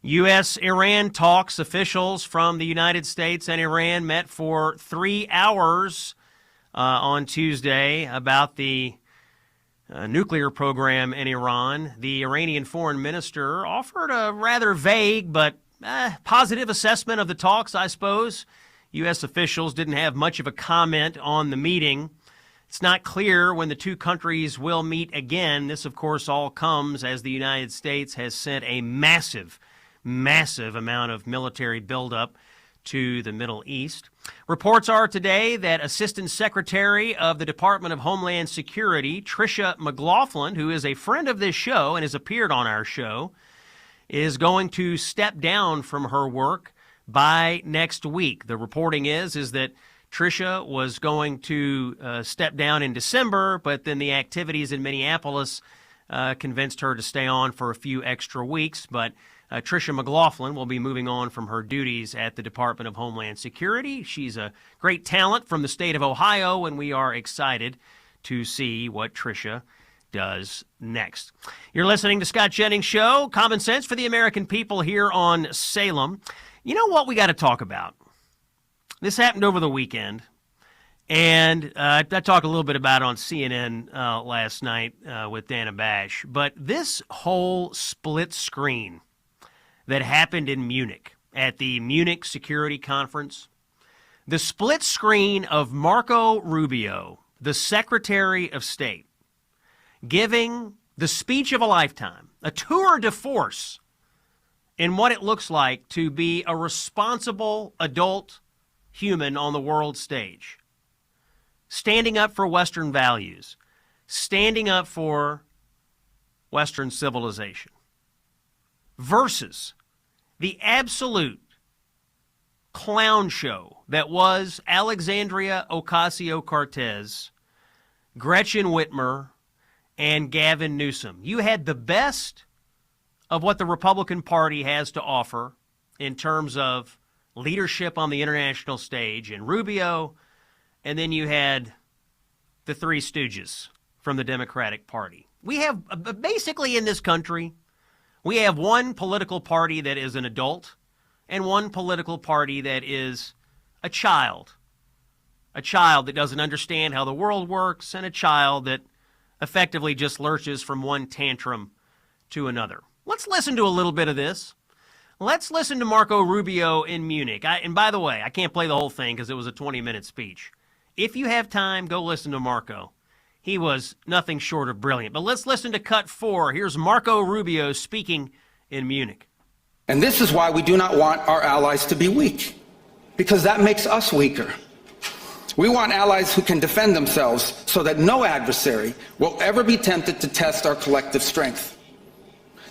U.S.-Iran talks. Officials from the United States and Iran met for 3 hours on Tuesday about the nuclear program in Iran. The Iranian foreign minister offered a rather vague but positive assessment of the talks, I suppose. U.S. officials didn't have much of a comment on the meeting. It's not clear when the two countries will meet again. This, of course, all comes as the United States has sent a massive amount of military buildup to the Middle East. Reports are today that Assistant Secretary of the Department of Homeland Security, Tricia McLaughlin, who is a friend of this show and has appeared on our show, is going to step down from her work by next week. The reporting is that Tricia was going to step down in December, but then the activities in Minneapolis convinced her to stay on for a few extra weeks. But Tricia McLaughlin will be moving on from her duties at the Department of Homeland Security. She's a great talent from the state of Ohio, and we are excited to see what Tricia does next. You're listening to Scott Jennings Show, Common Sense for the American People here on Salem. You know what we got to talk about? This happened over the weekend, and I talked a little bit about it on CNN last night with Dana Bash, but this whole split screen that happened in Munich at the Munich Security Conference, the split screen of Marco Rubio, the Secretary of State, giving the speech of a lifetime, a tour de force in what it looks like to be a responsible adult human on the world stage, standing up for Western values, standing up for Western civilization, versus the absolute clown show that was Alexandria Ocasio-Cortez, Gretchen Whitmer, and Gavin Newsom. You had the best of what the Republican Party has to offer in terms of leadership on the international stage in Rubio, and then you had the Three Stooges from the Democratic Party. We have, basically in this country, we have one political party that is an adult and one political party that is a child that doesn't understand how the world works, and a child that effectively just lurches from one tantrum to another. Let's listen to a little bit of this. Let's listen to Marco Rubio in Munich. And by the way, I can't play the whole thing because it was a 20-minute speech. If you have time, go listen to Marco. He was nothing short of brilliant. But let's listen to cut 4. Here's Marco Rubio speaking in Munich. And this is why we do not want our allies to be weak, because that makes us weaker. We want allies who can defend themselves so that no adversary will ever be tempted to test our collective strength.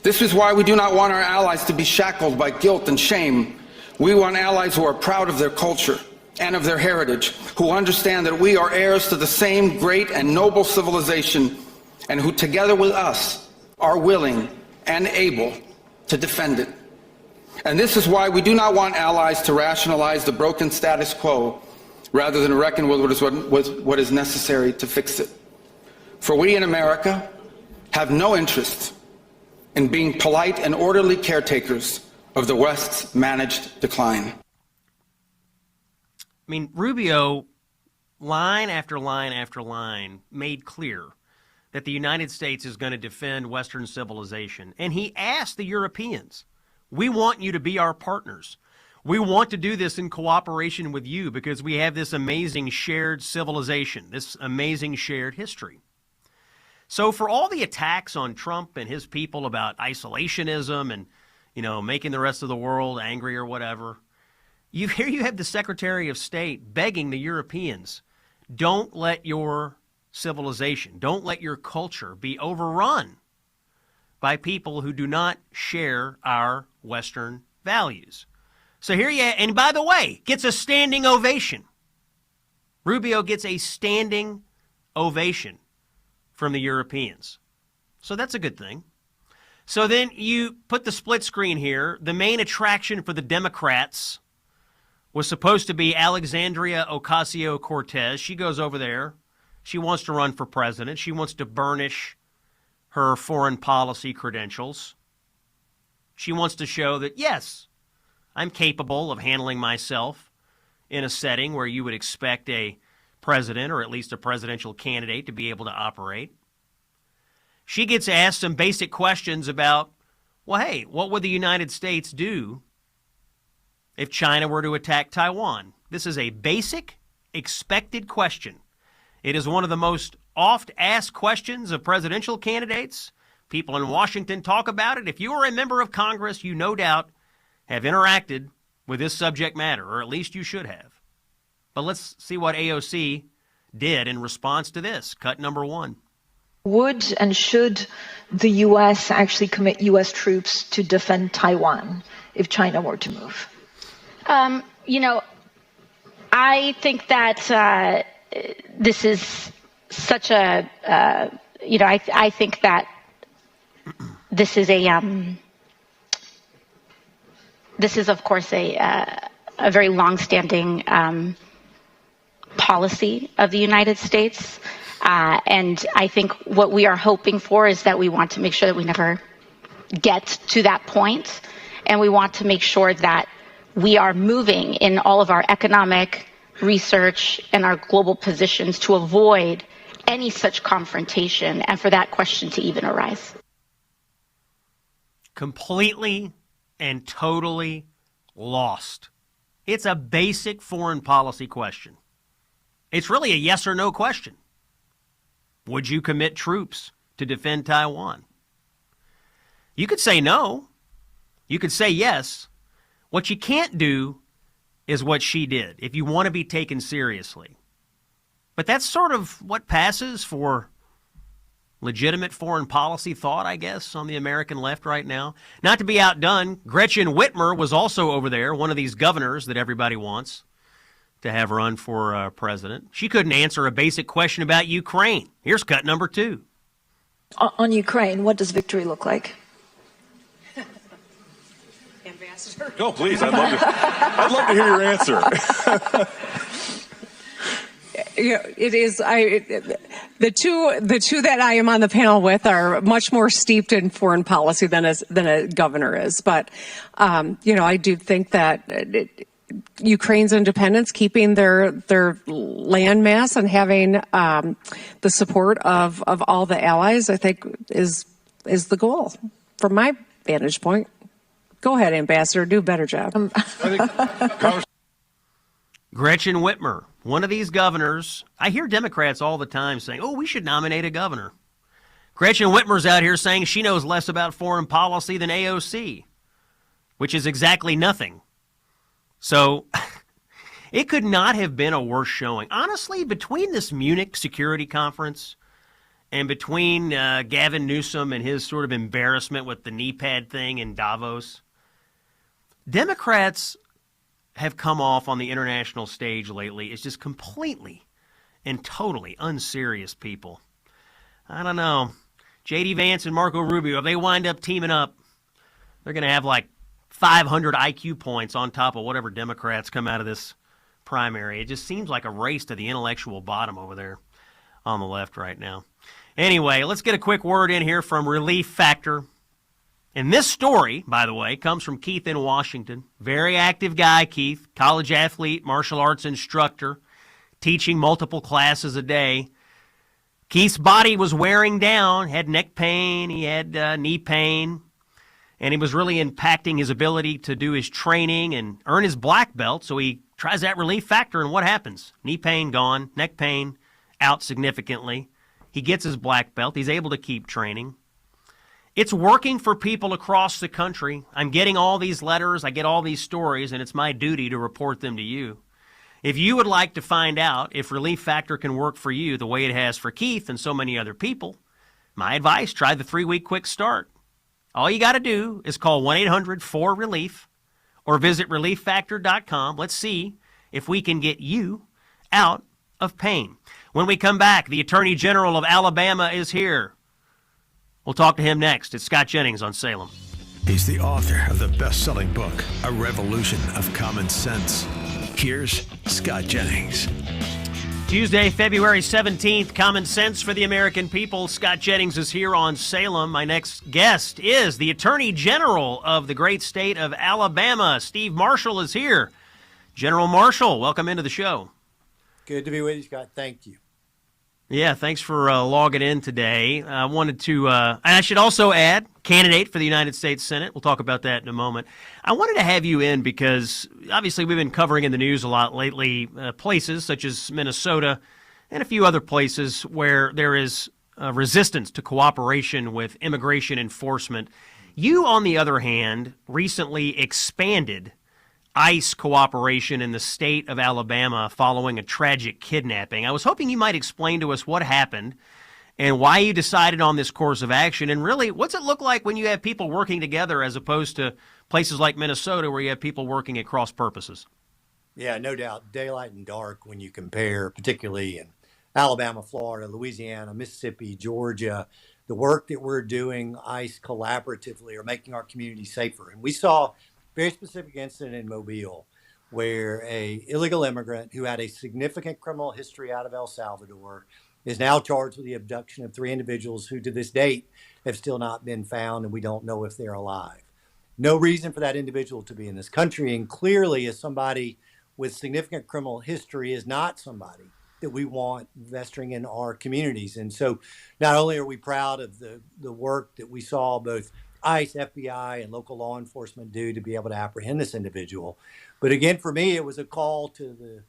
This is why we do not want our allies to be shackled by guilt and shame. We want allies who are proud of their culture and of their heritage, who understand that we are heirs to the same great and noble civilization, and who together with us are willing and able to defend it. And this is why we do not want allies to rationalize the broken status quo rather than reckon with what is necessary to fix it. For we in America have no interest in being polite and orderly caretakers of the West's managed decline. I mean, Rubio, line after line after line, made clear that the United States is going to defend Western civilization. And he asked the Europeans, we want you to be our partners. We want to do this in cooperation with you because we have this amazing shared civilization, this amazing shared history. So for all the attacks on Trump and his people about isolationism and, making the rest of the world angry or whatever, here you have the Secretary of State begging the Europeans, don't let your civilization, don't let your culture be overrun by people who do not share our Western values. So here and by the way, gets a standing ovation. Rubio gets a standing ovation from the Europeans. So that's a good thing. So then you put the split screen here. The main attraction for the Democrats was supposed to be Alexandria Ocasio-Cortez. She goes over there. She wants to run for president. She wants to burnish her foreign policy credentials. She wants to show that, yes, I'm capable of handling myself in a setting where you would expect a president or at least a presidential candidate to be able to operate. She gets asked some basic questions about, well, hey, what would the United States do if China were to attack Taiwan? This is a basic, expected question. It is one of the most oft-asked questions of presidential candidates. People in Washington talk about it. If you are a member of Congress, you no doubt have interacted with this subject matter, or at least you should have. But let's see what AOC did in response to this. Cut number 1. Would and should the U.S. actually commit U.S. troops to defend Taiwan if China were to move? I think that this is such a, I think that this is this is, of course, a very longstanding policy of the United States. And I think what we are hoping for is that we want to make sure that we never get to that point, and we want to make sure that we are moving in all of our economic research and our global positions to avoid any such confrontation and for that question to even arise. Completely and totally lost. It's a basic foreign policy question. It's really a yes or no question. Would you commit troops to defend Taiwan? You could say no. You could say yes. What you can't do is what she did if you want to be taken seriously. But that's sort of what passes for legitimate foreign policy thought, I guess, on the American left right now. Not to be outdone, Gretchen Whitmer was also over there, one of these governors that everybody wants to have run for president. She couldn't answer a basic question about Ukraine. Here's cut number 2. On Ukraine, what does victory look like? Ambassador. No, please. I'd love to hear your answer. It is. The two that I am on the panel with are much more steeped in foreign policy than a governor is. But I do think that Ukraine's independence, keeping their landmass, and having the support of all the allies, I think is the goal from my vantage point. Go ahead, Ambassador. Do a better job. Gretchen Whitmer, one of these governors. I hear Democrats all the time saying, oh, we should nominate a governor. Gretchen Whitmer's out here saying she knows less about foreign policy than AOC, which is exactly nothing. So it could not have been a worse showing. Honestly, between this Munich security conference and between Gavin Newsom and his sort of embarrassment with the knee pad thing in Davos, Democrats have come off on the international stage lately as just completely and totally unserious people. I don't know. J.D. Vance and Marco Rubio, if they wind up teaming up, they're going to have like 500 IQ points on top of whatever Democrats come out of this primary. It just seems like a race to the intellectual bottom over there on the left right now. Anyway, let's get a quick word in here from Relief Factor. And this story, by the way, comes from Keith in Washington. Very active guy, Keith. College athlete, martial arts instructor, teaching multiple classes a day. Keith's body was wearing down, had neck pain, he had knee pain, and it was really impacting his ability to do his training and earn his black belt. So he tries that Relief Factor, and what happens? Knee pain gone, neck pain out significantly. He gets his black belt. He's able to keep training. It's working for people across the country. I'm getting all these letters, I get all these stories, and it's my duty to report them to you. If you would like to find out if Relief Factor can work for you the way it has for Keith and so many other people, my advice, try the 3-week quick start. All you got to do is call 1-800-4RELIEF or visit relieffactor.com. Let's see if we can get you out of pain. When we come back, the Attorney General of Alabama is here. We'll talk to him next. It's Scott Jennings on Salem. He's the author of the best-selling book, A Revolution of Common Sense. Here's Scott Jennings. Tuesday, February 17th, Common Sense for the American People. Scott Jennings is here on Salem. My next guest is the Attorney General of the great state of Alabama. Steve Marshall is here. General Marshall, welcome into the show. Good to be with you, Scott. Thank you. Yeah, thanks for logging in today. I wanted to, and I should also add, candidate for the United States Senate. We'll talk about that in a moment. I wanted to have you in because obviously we've been covering in the news a lot lately, places such as Minnesota and a few other places where there is resistance to cooperation with immigration enforcement. You, on the other hand, recently expanded ICE cooperation in the state of Alabama following a tragic kidnapping. I was hoping you might explain to us what happened and why you decided on this course of action, and really, what's it look like when you have people working together as opposed to places like Minnesota where you have people working at cross purposes? Yeah, no doubt. Daylight and dark when you compare, particularly in Alabama, Florida, Louisiana, Mississippi, Georgia. The work that we're doing, ICE collaboratively, are making our community safer. And we saw very specific incident in Mobile where a illegal immigrant who had a significant criminal history out of El Salvador is now charged with the abduction of 3 individuals who to this date have still not been found, and we don't know if they're alive. No reason for that individual to be in this country, and clearly as somebody with significant criminal history is not somebody that we want investing in our communities. And so not only are we proud of the work that we saw both ICE, FBI, and local law enforcement do to be able to apprehend this individual, but again, for me, it was a call to the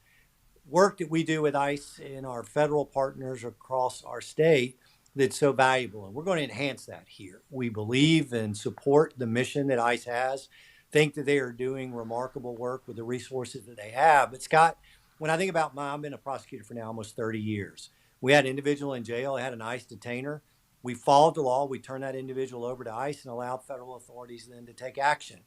work that we do with ICE and our federal partners across our state that's so valuable. And we're going to enhance that here. We believe and support the mission that ICE has, think that they are doing remarkable work with the resources that they have. But Scott, when I think about I've been a prosecutor for now almost 30 years. We had an individual in jail, had an ICE detainer. We followed the law. We turned that individual over to ICE and allowed federal authorities then to take action.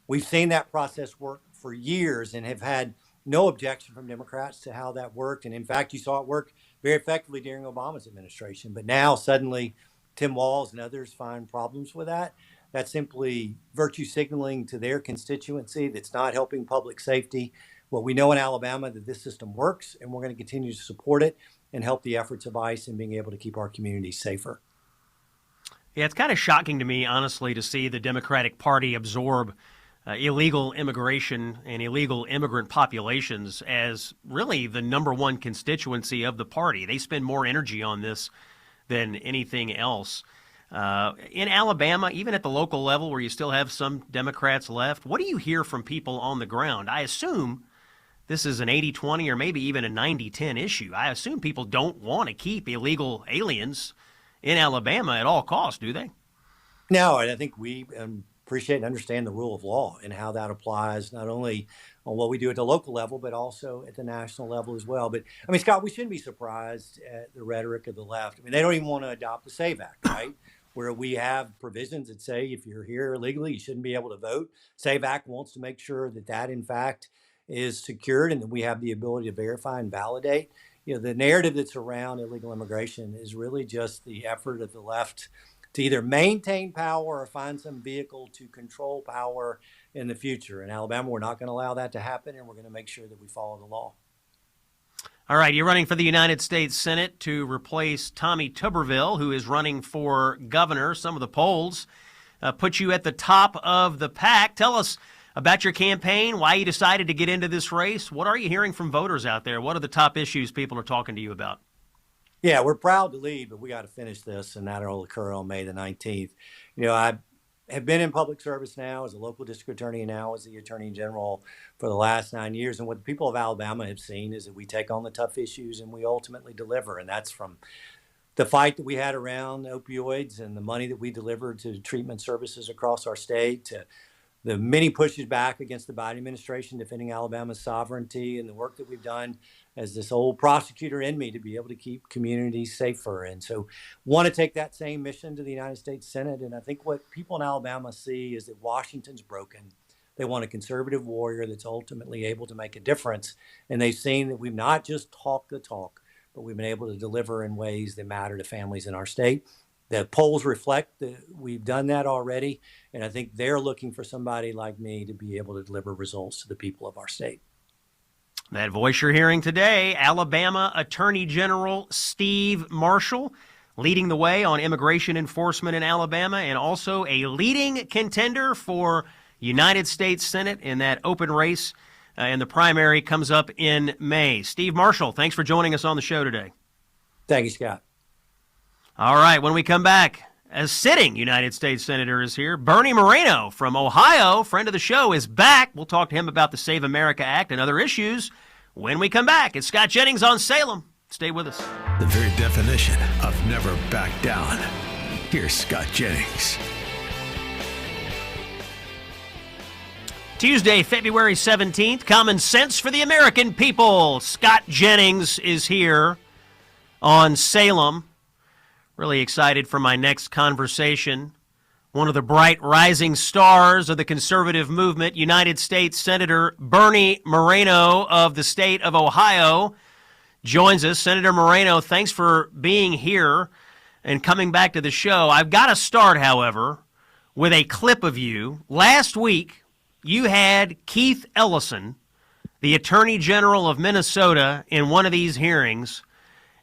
We've seen that process work for years and have had no objection from Democrats to how that worked. And in fact, you saw it work very effectively during Obama's administration. But now suddenly Tim Walz and others find problems with that. That's simply virtue signaling to their constituency that's not helping public safety. Well, we know in Alabama that this system works, and we're going to continue to support it and help the efforts of ICE in being able to keep our communities safer. Yeah, it's kind of shocking to me, honestly, to see the Democratic Party absorb illegal immigration and illegal immigrant populations as really the number one constituency of the party. They spend more energy on this than anything else. In Alabama, even at the local level where you still have some Democrats left, what do you hear from people on the ground? I assume this is an 80-20 or maybe even a 90-10 issue. I assume people don't want to keep illegal aliens in Alabama at all costs, do they? No, and I think we appreciate and understand the rule of law and how that applies not only on what we do at the local level, but also at the national level as well. But I mean, Scott, we shouldn't be surprised at the rhetoric of the left. I mean, they don't even want to adopt the SAVE Act, right? Where we have provisions that say if you're here illegally, you shouldn't be able to vote. SAVE Act wants to make sure that that in fact is secured and that we have the ability to verify and validate. You know, the narrative that's around illegal immigration is really just the effort of the left to either maintain power or find some vehicle to control power in the future. In Alabama, we're not going to allow that to happen, and we're going to make sure that we follow the law. All right, you're running for the United States Senate to replace Tommy Tuberville, who is running for governor. Some of the polls put you at the top of the pack. Tell us about your campaign, why you decided to get into this race. What are you hearing from voters out there? What are the top issues people are talking to you about? Yeah, we're proud to lead, but we got to finish this, and that'll occur on May the 19th. You know, I have been in public service now as a local district attorney and now as the attorney general for the last 9 years. And what the people of Alabama have seen is that we take on the tough issues and we ultimately deliver. And that's from the fight that we had around opioids and the money that we delivered to treatment services across our state, to the many pushes back against the Biden administration defending Alabama's sovereignty, and the work that we've done as this old prosecutor in me to be able to keep communities safer. And so want to take that same mission to the United States Senate. And I think what people in Alabama see is that Washington's broken. They want a conservative warrior that's ultimately able to make a difference. And they've seen that we've not just talked the talk, but we've been able to deliver in ways that matter to families in our state. The polls reflect that we've done that already, and I think they're looking for somebody like me to be able to deliver results to the people of our state. That voice you're hearing today, Alabama Attorney General Steve Marshall, leading the way on immigration enforcement in Alabama, and also a leading contender for United States Senate in that open race, and the primary comes up in May. Steve Marshall, thanks for joining us on the show today. Thank you, Scott. All right, when we come back, a sitting United States Senator is here. Bernie Moreno from Ohio, friend of the show, is back. We'll talk to him about the Save America Act and other issues when we come back. It's Scott Jennings on Salem. Stay with us. The very definition of never back down. Here's Scott Jennings. Tuesday, February 17th, Common Sense for the American People. Scott Jennings is here on Salem. Really excited for my next conversation. One of the bright rising stars of the conservative movement, United States Senator Bernie Moreno of the state of Ohio, joins us. Senator Moreno, thanks for being here and coming back to the show. I've got to start, however, with a clip of you. Last week, you had Keith Ellison, the Attorney General of Minnesota, in one of these hearings,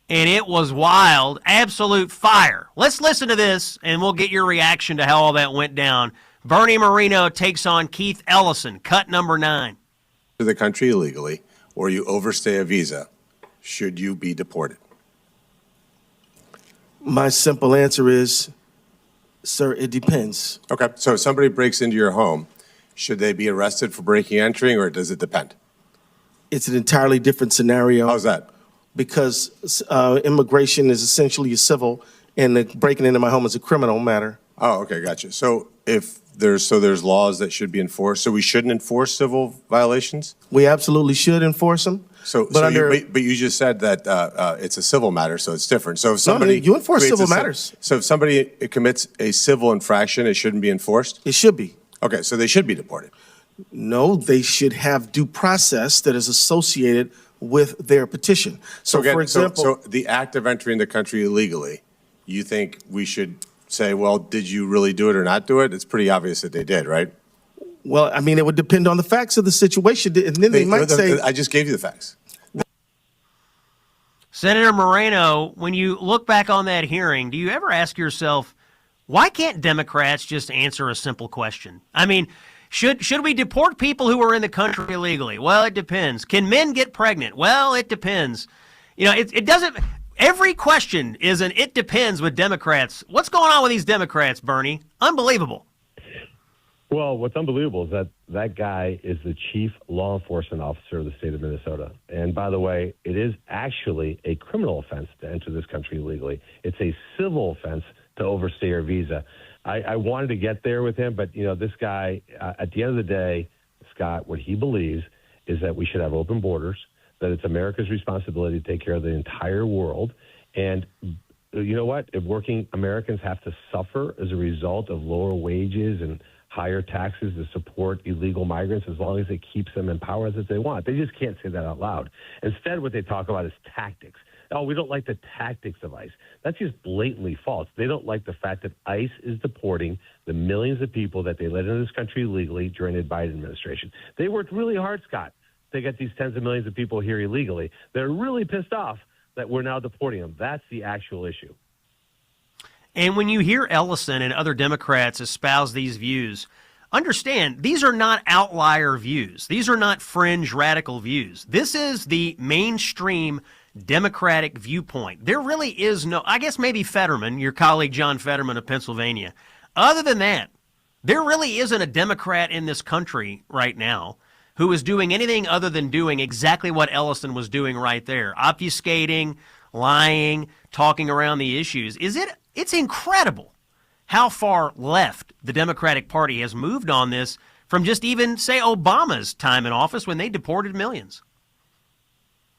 and it was wild, absolute fire. Let's listen to this, and we'll get your reaction to how all that went down. Bernie Moreno takes on Keith Ellison, cut number 9. To the country illegally, or you overstay a visa, should you be deported? My simple answer is, sir, it depends. Okay, so if somebody breaks into your home, should they be arrested for breaking and entering, or does it depend? It's an entirely different scenario. How's that? Because immigration is essentially a civil, and the breaking into my home is a criminal matter. Oh, okay, gotcha. So if there's laws that should be enforced, so we shouldn't enforce civil violations? We absolutely should enforce them. But you just said that it's a civil matter, so it's different. So if somebody you enforce civil matters. So if somebody commits a civil infraction, it shouldn't be enforced? It should be. Okay, so they should be deported. No, they should have due process that is associated with their petition. So again, for example, so the act of entering the country illegally, you think we should say, well, did you really do it or not do it? It's pretty obvious that they did, right? Well, I mean, it would depend on the facts of the situation, and then they might say, I just gave you the facts. Senator Moreno, when you look back on that hearing, do you ever ask yourself, why can't Democrats just answer a simple question? I mean, should we deport people who are in the country illegally? Well, it depends. Can men get pregnant? Well, it depends. You know, it doesn't. Every question is an it depends with Democrats. What's going on with these Democrats, Bernie? Unbelievable. Well, what's unbelievable is that guy is the chief law enforcement officer of the state of Minnesota. And by the way, it is actually a criminal offense to enter this country illegally. It's a civil offense to overstay your visa. I wanted to get there with him, but, you know, this guy, at the end of the day, Scott, what he believes is that we should have open borders, that it's America's responsibility to take care of the entire world. And you know what? If working Americans have to suffer as a result of lower wages and higher taxes to support illegal migrants, as long as it keeps them in power as they want. They just can't say that out loud. Instead, what they talk about is tactics. Oh, we don't like the tactics of ICE. That's just blatantly false. They don't like the fact that ICE is deporting the millions of people that they let into this country illegally during the Biden administration. They worked really hard, Scott, to get these tens of millions of people here illegally. They're really pissed off that we're now deporting them. That's the actual issue. And when you hear Ellison and other Democrats espouse these views, understand these are not outlier views. These are not fringe radical views. This is the mainstream Democratic viewpoint. There really is no, I guess maybe Fetterman, your colleague John Fetterman of Pennsylvania. Other than that, there really isn't a Democrat in this country right now who is doing anything other than doing exactly what Ellison was doing right there, obfuscating, lying, talking around the issues. It's incredible how far left the Democratic Party has moved on this from just even, say, Obama's time in office when they deported millions.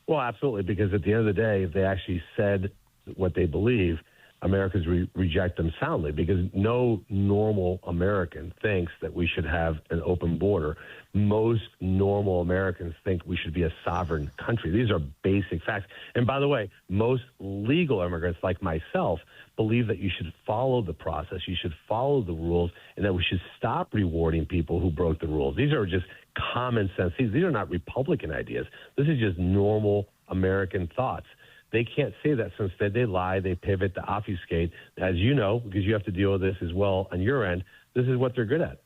Well, absolutely, because at the end of the day, if they actually said what they believe, Americans reject them soundly, because no normal American thinks that we should have an open border. Most normal Americans think we should be a sovereign country. These are basic facts. And by the way, most legal immigrants like myself believe that you should follow the process, you should follow the rules, and that we should stop rewarding people who broke the rules. These are just common sense. These are not Republican ideas. This is just normal American thoughts. They can't say that, so instead they lie, they pivot, to obfuscate. As you know, because you have to deal with this as well on your end, this is what they're good at.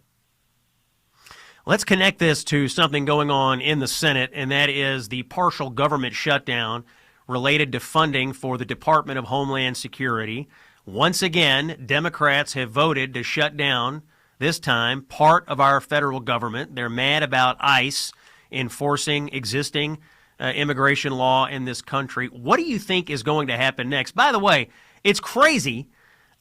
Let's connect this to something going on in the Senate, and that is the partial government shutdown related to funding for the Department of Homeland Security. Once again, Democrats have voted to shut down, this time, part of our federal government. They're mad about ICE enforcing existing immigration law in this country. What do you think is going to happen next? By the way, it's crazy.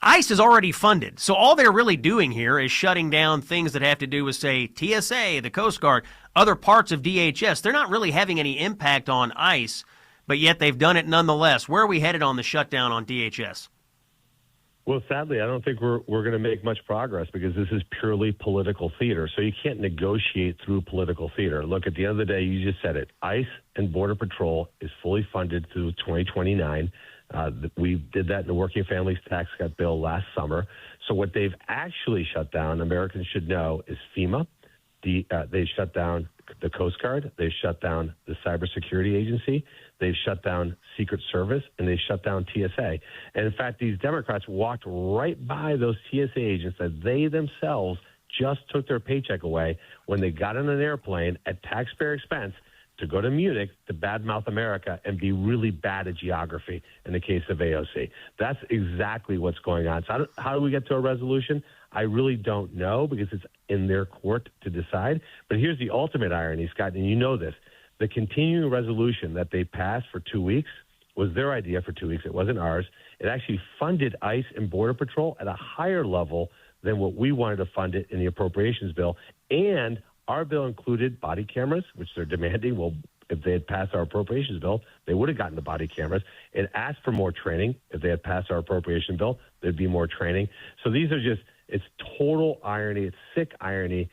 ICE is already funded, so all they're really doing here is shutting down things that have to do with, say, TSA, the Coast Guard, other parts of DHS. They're not really having any impact on ICE, but yet they've done it nonetheless. Where are we headed on the shutdown on DHS? Well, sadly, I don't think we're going to make much progress, because this is purely political theater. So you can't negotiate through political theater. Look, at the end of the day, you just said it. ICE and Border Patrol is fully funded through 2029. We did that in the Working Families Tax Cut bill last summer. So what they've actually shut down, Americans should know, is FEMA. They shut down the Coast Guard. They've shut down the Cybersecurity Agency. They've shut down Secret Service, and they've shut down TSA. And in fact, these Democrats walked right by those TSA agents that they themselves just took their paycheck away when they got on an airplane at taxpayer expense to go to Munich to badmouth America and be really bad at geography in the case of AOC. That's exactly what's going on. So how do we get to a resolution? I really don't know because it's in their court to decide. But here's the ultimate irony, Scott, and you know this. The continuing resolution that they passed for 2 weeks was their idea for 2 weeks. It wasn't ours. It actually funded ICE and Border Patrol at a higher level than what we wanted to fund it in the appropriations bill. And our bill included body cameras, which they're demanding. Well, if they had passed our appropriations bill, they would have gotten the body cameras. It asked for more training. If they had passed our appropriation bill, there'd be more training. So these are just, it's total irony. It's sick irony.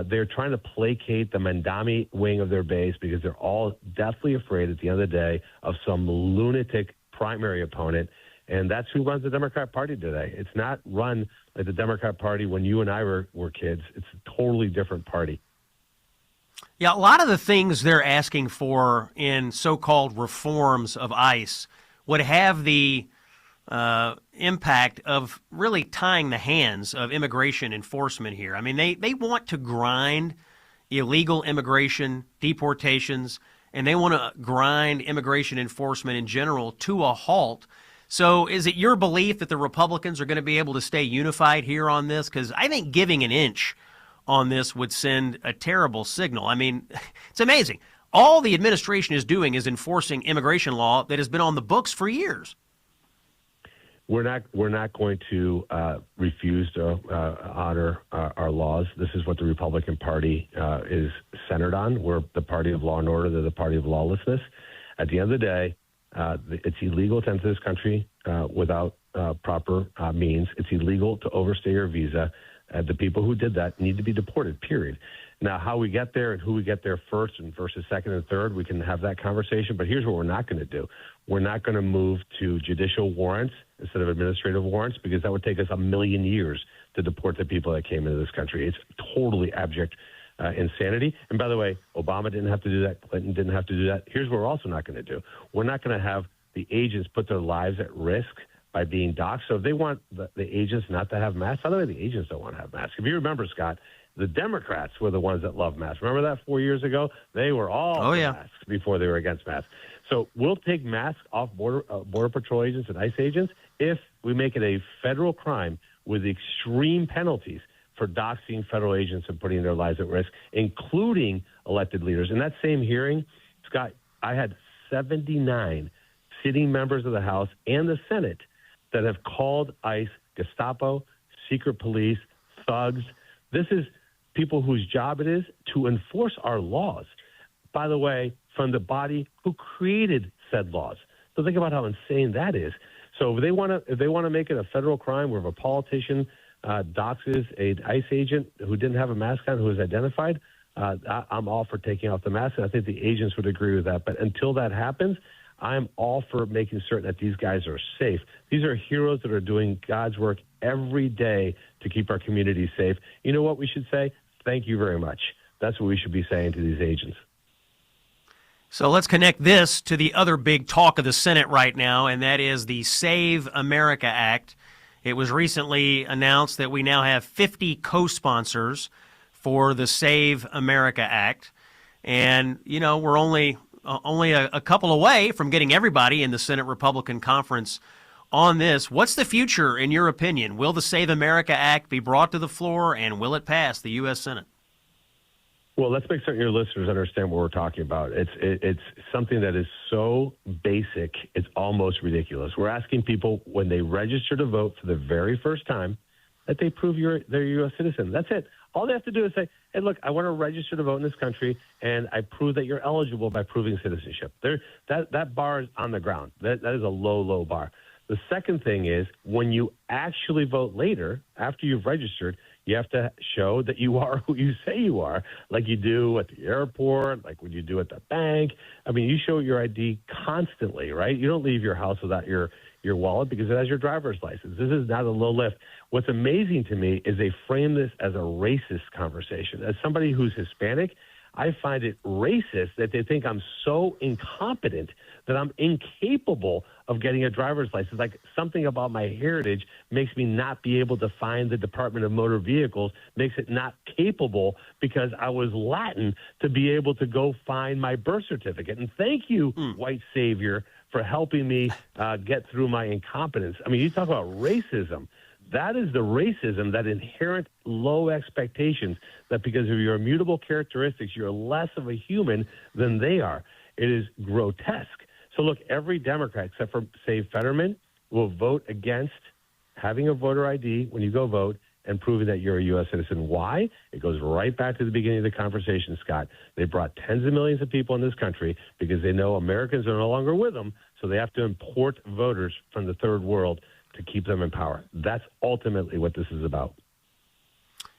They're trying to placate the Mandami wing of their base because they're all deathly afraid at the end of the day of some lunatic primary opponent. And that's who runs the Democrat Party today. It's not run like the Democrat Party when you and I were kids. It's a totally different party. Yeah, a lot of the things they're asking for in so-called reforms of ICE would have the impact of really tying the hands of immigration enforcement here. I mean, they want to grind illegal immigration, deportations, and they want to grind immigration enforcement in general to a halt. So is it your belief that the Republicans are going to be able to stay unified here on this? Because I think giving an inch on this would send a terrible signal. I mean, it's amazing. All the administration is doing is enforcing immigration law that has been on the books for years. We're not going to refuse to honor our laws. This is what the Republican Party is centered on. We're the party of law and order. They're the party of lawlessness. At the end of the day, it's illegal to enter this country without proper means. It's illegal to overstay your visa. The people who did that need to be deported, period. Now, how we get there and who we get there first and versus second and third, we can have that conversation. But here's what we're not going to do. We're not going to move to judicial warrants instead of administrative warrants because that would take us 1,000,000 years to deport the people that came into this country. It's totally abject insanity. And by the way, Obama didn't have to do that. Clinton didn't have to do that. Here's what we're also not going to do. We're not going to have the agents put their lives at risk by being doxxed. So if they want the agents not to have masks, by the way, the agents don't want to have masks. If you remember, Scott, the Democrats were the ones that loved masks. Remember that 4 years ago? They were all masks before they were against masks. So we'll take masks off Border Patrol agents and ICE agents if we make it a federal crime with extreme penalties for doxing federal agents and putting their lives at risk, including elected leaders. In that same hearing, Scott, I had 79 sitting members of the House and the Senate that have called ICE Gestapo, secret police, thugs. This is people whose job it is to enforce our laws, by the way, from the body who created said laws. So think about how insane that is. So if they want to make it a federal crime where if a politician doxes an ICE agent who didn't have a mask on, who is identified, I'm all for taking off the mask, and I think the agents would agree with that. But until that happens, I'm all for making certain that these guys are safe. These are heroes that are doing God's work every day to keep our communities safe. You know what we should say? Thank you very much. That's what we should be saying to these agents. So let's connect this to the other big talk of the Senate right now, and that is the Save America Act. It was recently announced that we now have 50 co-sponsors for the Save America Act. And, you know, we're only a couple away from getting everybody in the Senate Republican Conference on this. What's the future, in your opinion? Will the Save America Act be brought to the floor, and will it pass the U.S. Senate? Well, let's make certain your listeners understand what we're talking about. It's something that is so basic, it's almost ridiculous. We're asking people when they register to vote for the very first time that they prove they're a U.S. citizen. That's it. All they have to do is say, hey, look, I want to register to vote in this country, and I prove that you're eligible by proving citizenship. That bar is on the ground. That is a low, low bar. The second thing is when you actually vote later, after you've registered, you have to show that you are who you say you are, like you do at the airport, like when you do at the bank. I mean, you show your ID constantly, right? You don't leave your house without your wallet because it has your driver's license. This is not a low lift. What's amazing to me is they frame this as a racist conversation. As somebody who's Hispanic, I find it racist that they think I'm so incompetent that I'm incapable of getting a driver's license. Like something about my heritage makes me not be able to find the Department of Motor Vehicles, makes it not capable because I was Latin to be able to go find my birth certificate. And thank you, white savior, for helping me get through my incompetence. I mean, you talk about racism. That is the racism, that inherent low expectations, that because of your immutable characteristics, you're less of a human than they are. It is grotesque. So look, every Democrat, except for, say, Fetterman, will vote against having a voter ID when you go vote and proving that you're a U.S. citizen. Why? It goes right back to the beginning of the conversation, Scott. They brought tens of millions of people in this country because they know Americans are no longer with them, so they have to import voters from the third world to keep them in power. That's ultimately what this is about.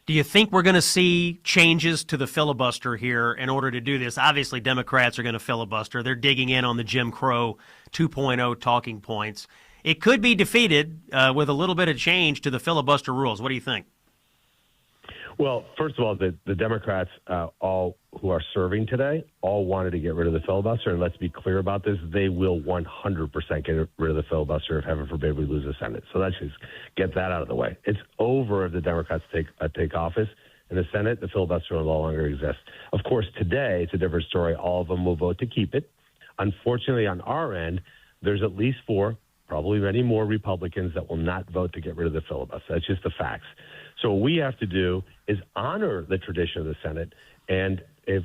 Do you think we're going to see changes to the filibuster here in order to do this? Obviously, Democrats are going to filibuster. They're digging in on the Jim Crow 2.0 talking points. It could be defeated with a little bit of change to the filibuster rules. What do you think? Well, first of all, the Democrats, all who are serving today, all wanted to get rid of the filibuster. And let's be clear about this. They will 100% get rid of the filibuster if, heaven forbid, we lose the Senate. So let's just get that out of the way. It's over if the Democrats take office. In the Senate, the filibuster will no longer exist. Of course, today, it's a different story. All of them will vote to keep it. Unfortunately, on our end, there's at least 4, probably many more Republicans that will not vote to get rid of the filibuster. That's just the facts. So what we have to do is honor the tradition of the Senate. And if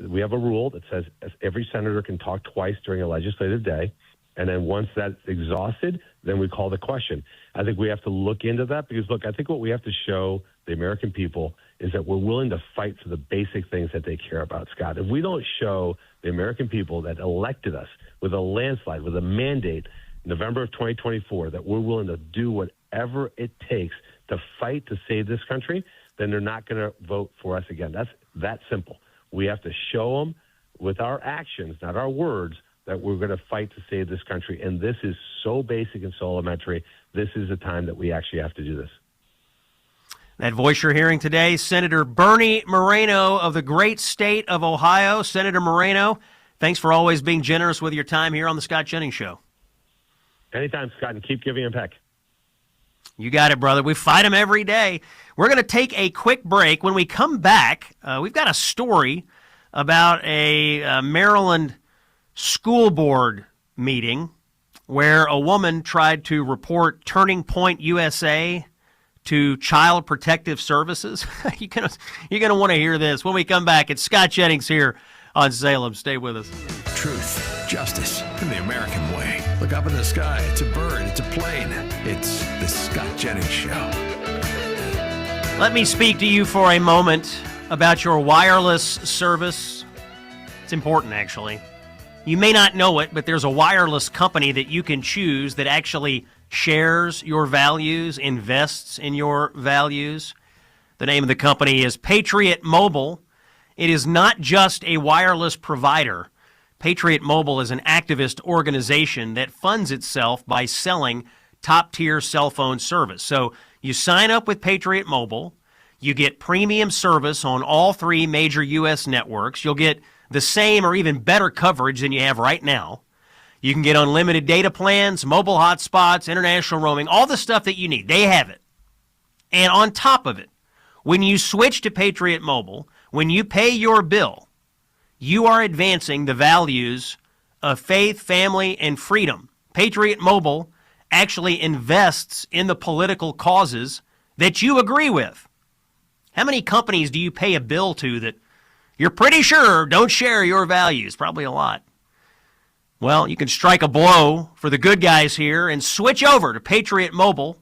we have a rule that says every senator can talk twice during a legislative day, and then once that's exhausted, then we call the question. I think we have to look into that because, look, I think what we have to show the American people is that we're willing to fight for the basic things that they care about, Scott. If we don't show the American people that elected us with a landslide, with a mandate, November of 2024, that we're willing to do whatever it takes to fight to save this country, then they're not going to vote for us again. That's that simple. We have to show them with our actions, not our words, that we're going to fight to save this country. And this is so basic and so elementary. This is the time that we actually have to do this. That voice you're hearing today, Senator Bernie Moreno of the great state of Ohio. Senator Moreno, thanks for always being generous with your time here on the Scott Jennings Show. Anytime, Scott, and keep giving him heck. You got it, brother. We fight them every day. We're going to take a quick break. When we come back, we've got a story about a Maryland school board meeting where a woman tried to report Turning Point USA to Child Protective Services. You're going to want to hear this. When we come back, it's Scott Jennings here on Salem. Stay with us. Truth, justice, and the American way. Look up in the sky. It's a bird. It's a plane. It's the Scott Jennings Show. Let me speak to you for a moment about your wireless service. It's important, actually. You may not know it, but there's a wireless company that you can choose that actually shares your values, invests in your values. The name of the company is Patriot Mobile. It is not just a wireless provider. Patriot Mobile is an activist organization that funds itself by selling top-tier cell phone service. So you sign up with Patriot Mobile, you get premium service on all 3 major U.S. networks. You'll get the same or even better coverage than you have right now. You can get unlimited data plans, mobile hotspots, international roaming, all the stuff that you need. They have it. And on top of it, when you switch to Patriot Mobile, when you pay your bill, you are advancing the values of faith, family, and freedom. Patriot Mobile actually invests in the political causes that you agree with. How many companies do you pay a bill to that you're pretty sure don't share your values? Probably a lot. Well, you can strike a blow for the good guys here and switch over to Patriot Mobile.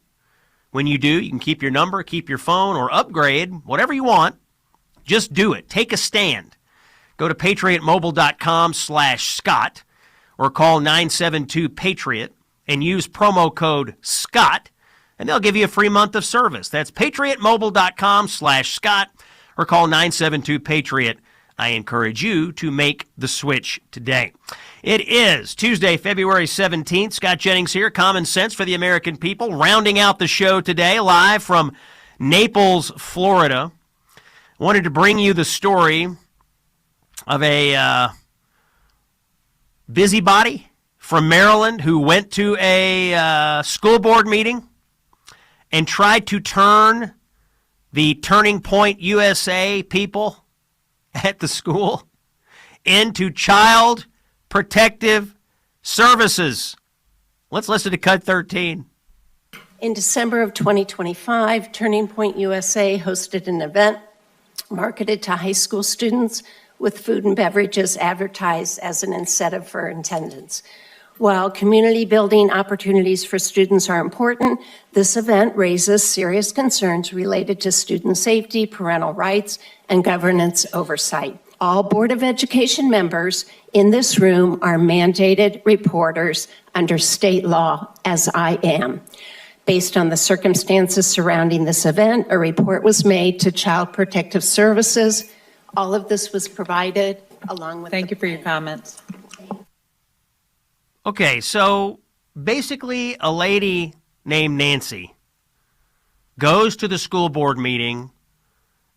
When you do, you can keep your number, keep your phone, or upgrade, whatever you want. Just do it. Take a stand. Go to patriotmobile.com/Scott or call 972-PATRIOT and use promo code SCOTT, and they'll give you a free month of service. That's patriotmobile.com/Scott or call 972-PATRIOT. I encourage you to make the switch today. It is Tuesday, February 17th. Scott Jennings here, Common Sense for the American People, rounding out the show today live from Naples, Florida. Wanted to bring you the story of a busybody from Maryland who went to a school board meeting and tried to turn the Turning Point USA people at the school into Child Protective Services. Let's listen to Cut 13. In December of 2025, Turning Point USA hosted an event marketed to high school students with food and beverages advertised as an incentive for attendance. While community building opportunities for students are important, this event raises serious concerns related to student safety, parental rights, and governance oversight. All Board of Education members in this room are mandated reporters under state law, as I am. Based on the circumstances surrounding this event, a report was made to Child Protective Services. All of this was provided along with. Thank you for your comments. Okay, so basically a lady named Nancy goes to the school board meeting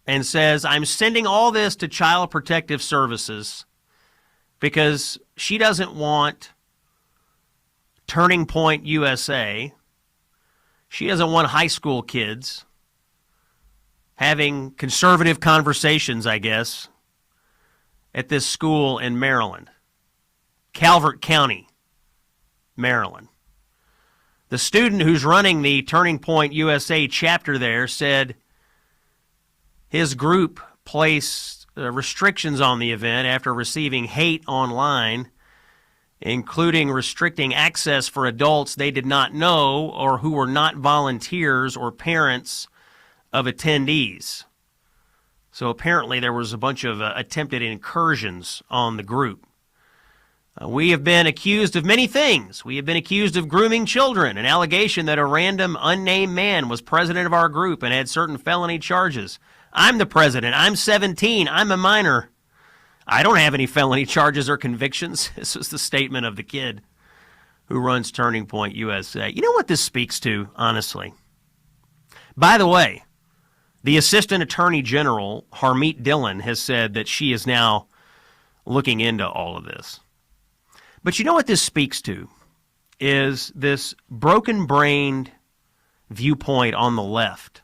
and says, I'm sending all this to Child Protective Services because she doesn't want Turning Point USA. She doesn't want high school kids having conservative conversations, I guess, at this school in Maryland, Calvert County, Maryland. The student who's running the Turning Point USA chapter there said his group placed restrictions on the event after receiving hate online, including restricting access for adults they did not know or who were not volunteers or parents of attendees. So apparently there was a bunch of attempted incursions on the group. We have been accused of many things. We have been accused of grooming children, an allegation that a random unnamed man was president of our group and had certain felony charges. I'm the president. I'm 17. I'm a minor. I don't have any felony charges or convictions. This was the statement of the kid who runs Turning Point USA. You know what this speaks to, honestly? By the way, the Assistant Attorney General, Harmeet Dillon, has said that she is now looking into all of this. But you know what this speaks to is this broken-brained viewpoint on the left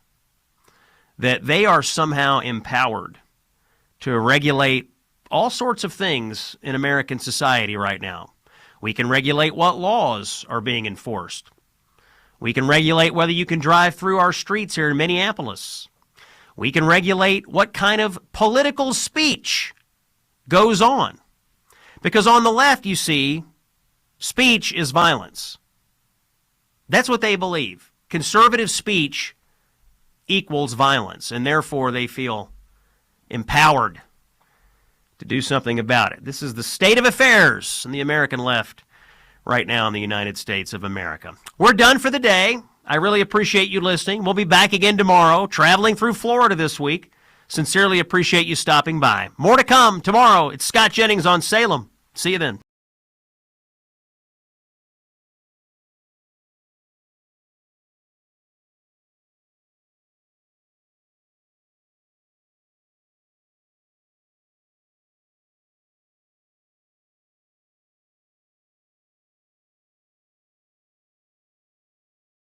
that they are somehow empowered to regulate all sorts of things in American society right now. We can regulate what laws are being enforced. We can regulate whether you can drive through our streets here in Minneapolis. We can regulate what kind of political speech goes on. Because on the left, you see, speech is violence. That's what they believe. Conservative speech equals violence, and therefore they feel empowered to do something about it. This is the state of affairs in the American left right now in the United States of America. We're done for the day. I really appreciate you listening. We'll be back again tomorrow, traveling through Florida this week. Sincerely appreciate you stopping by. More to come tomorrow. It's Scott Jennings on Salem. See you then.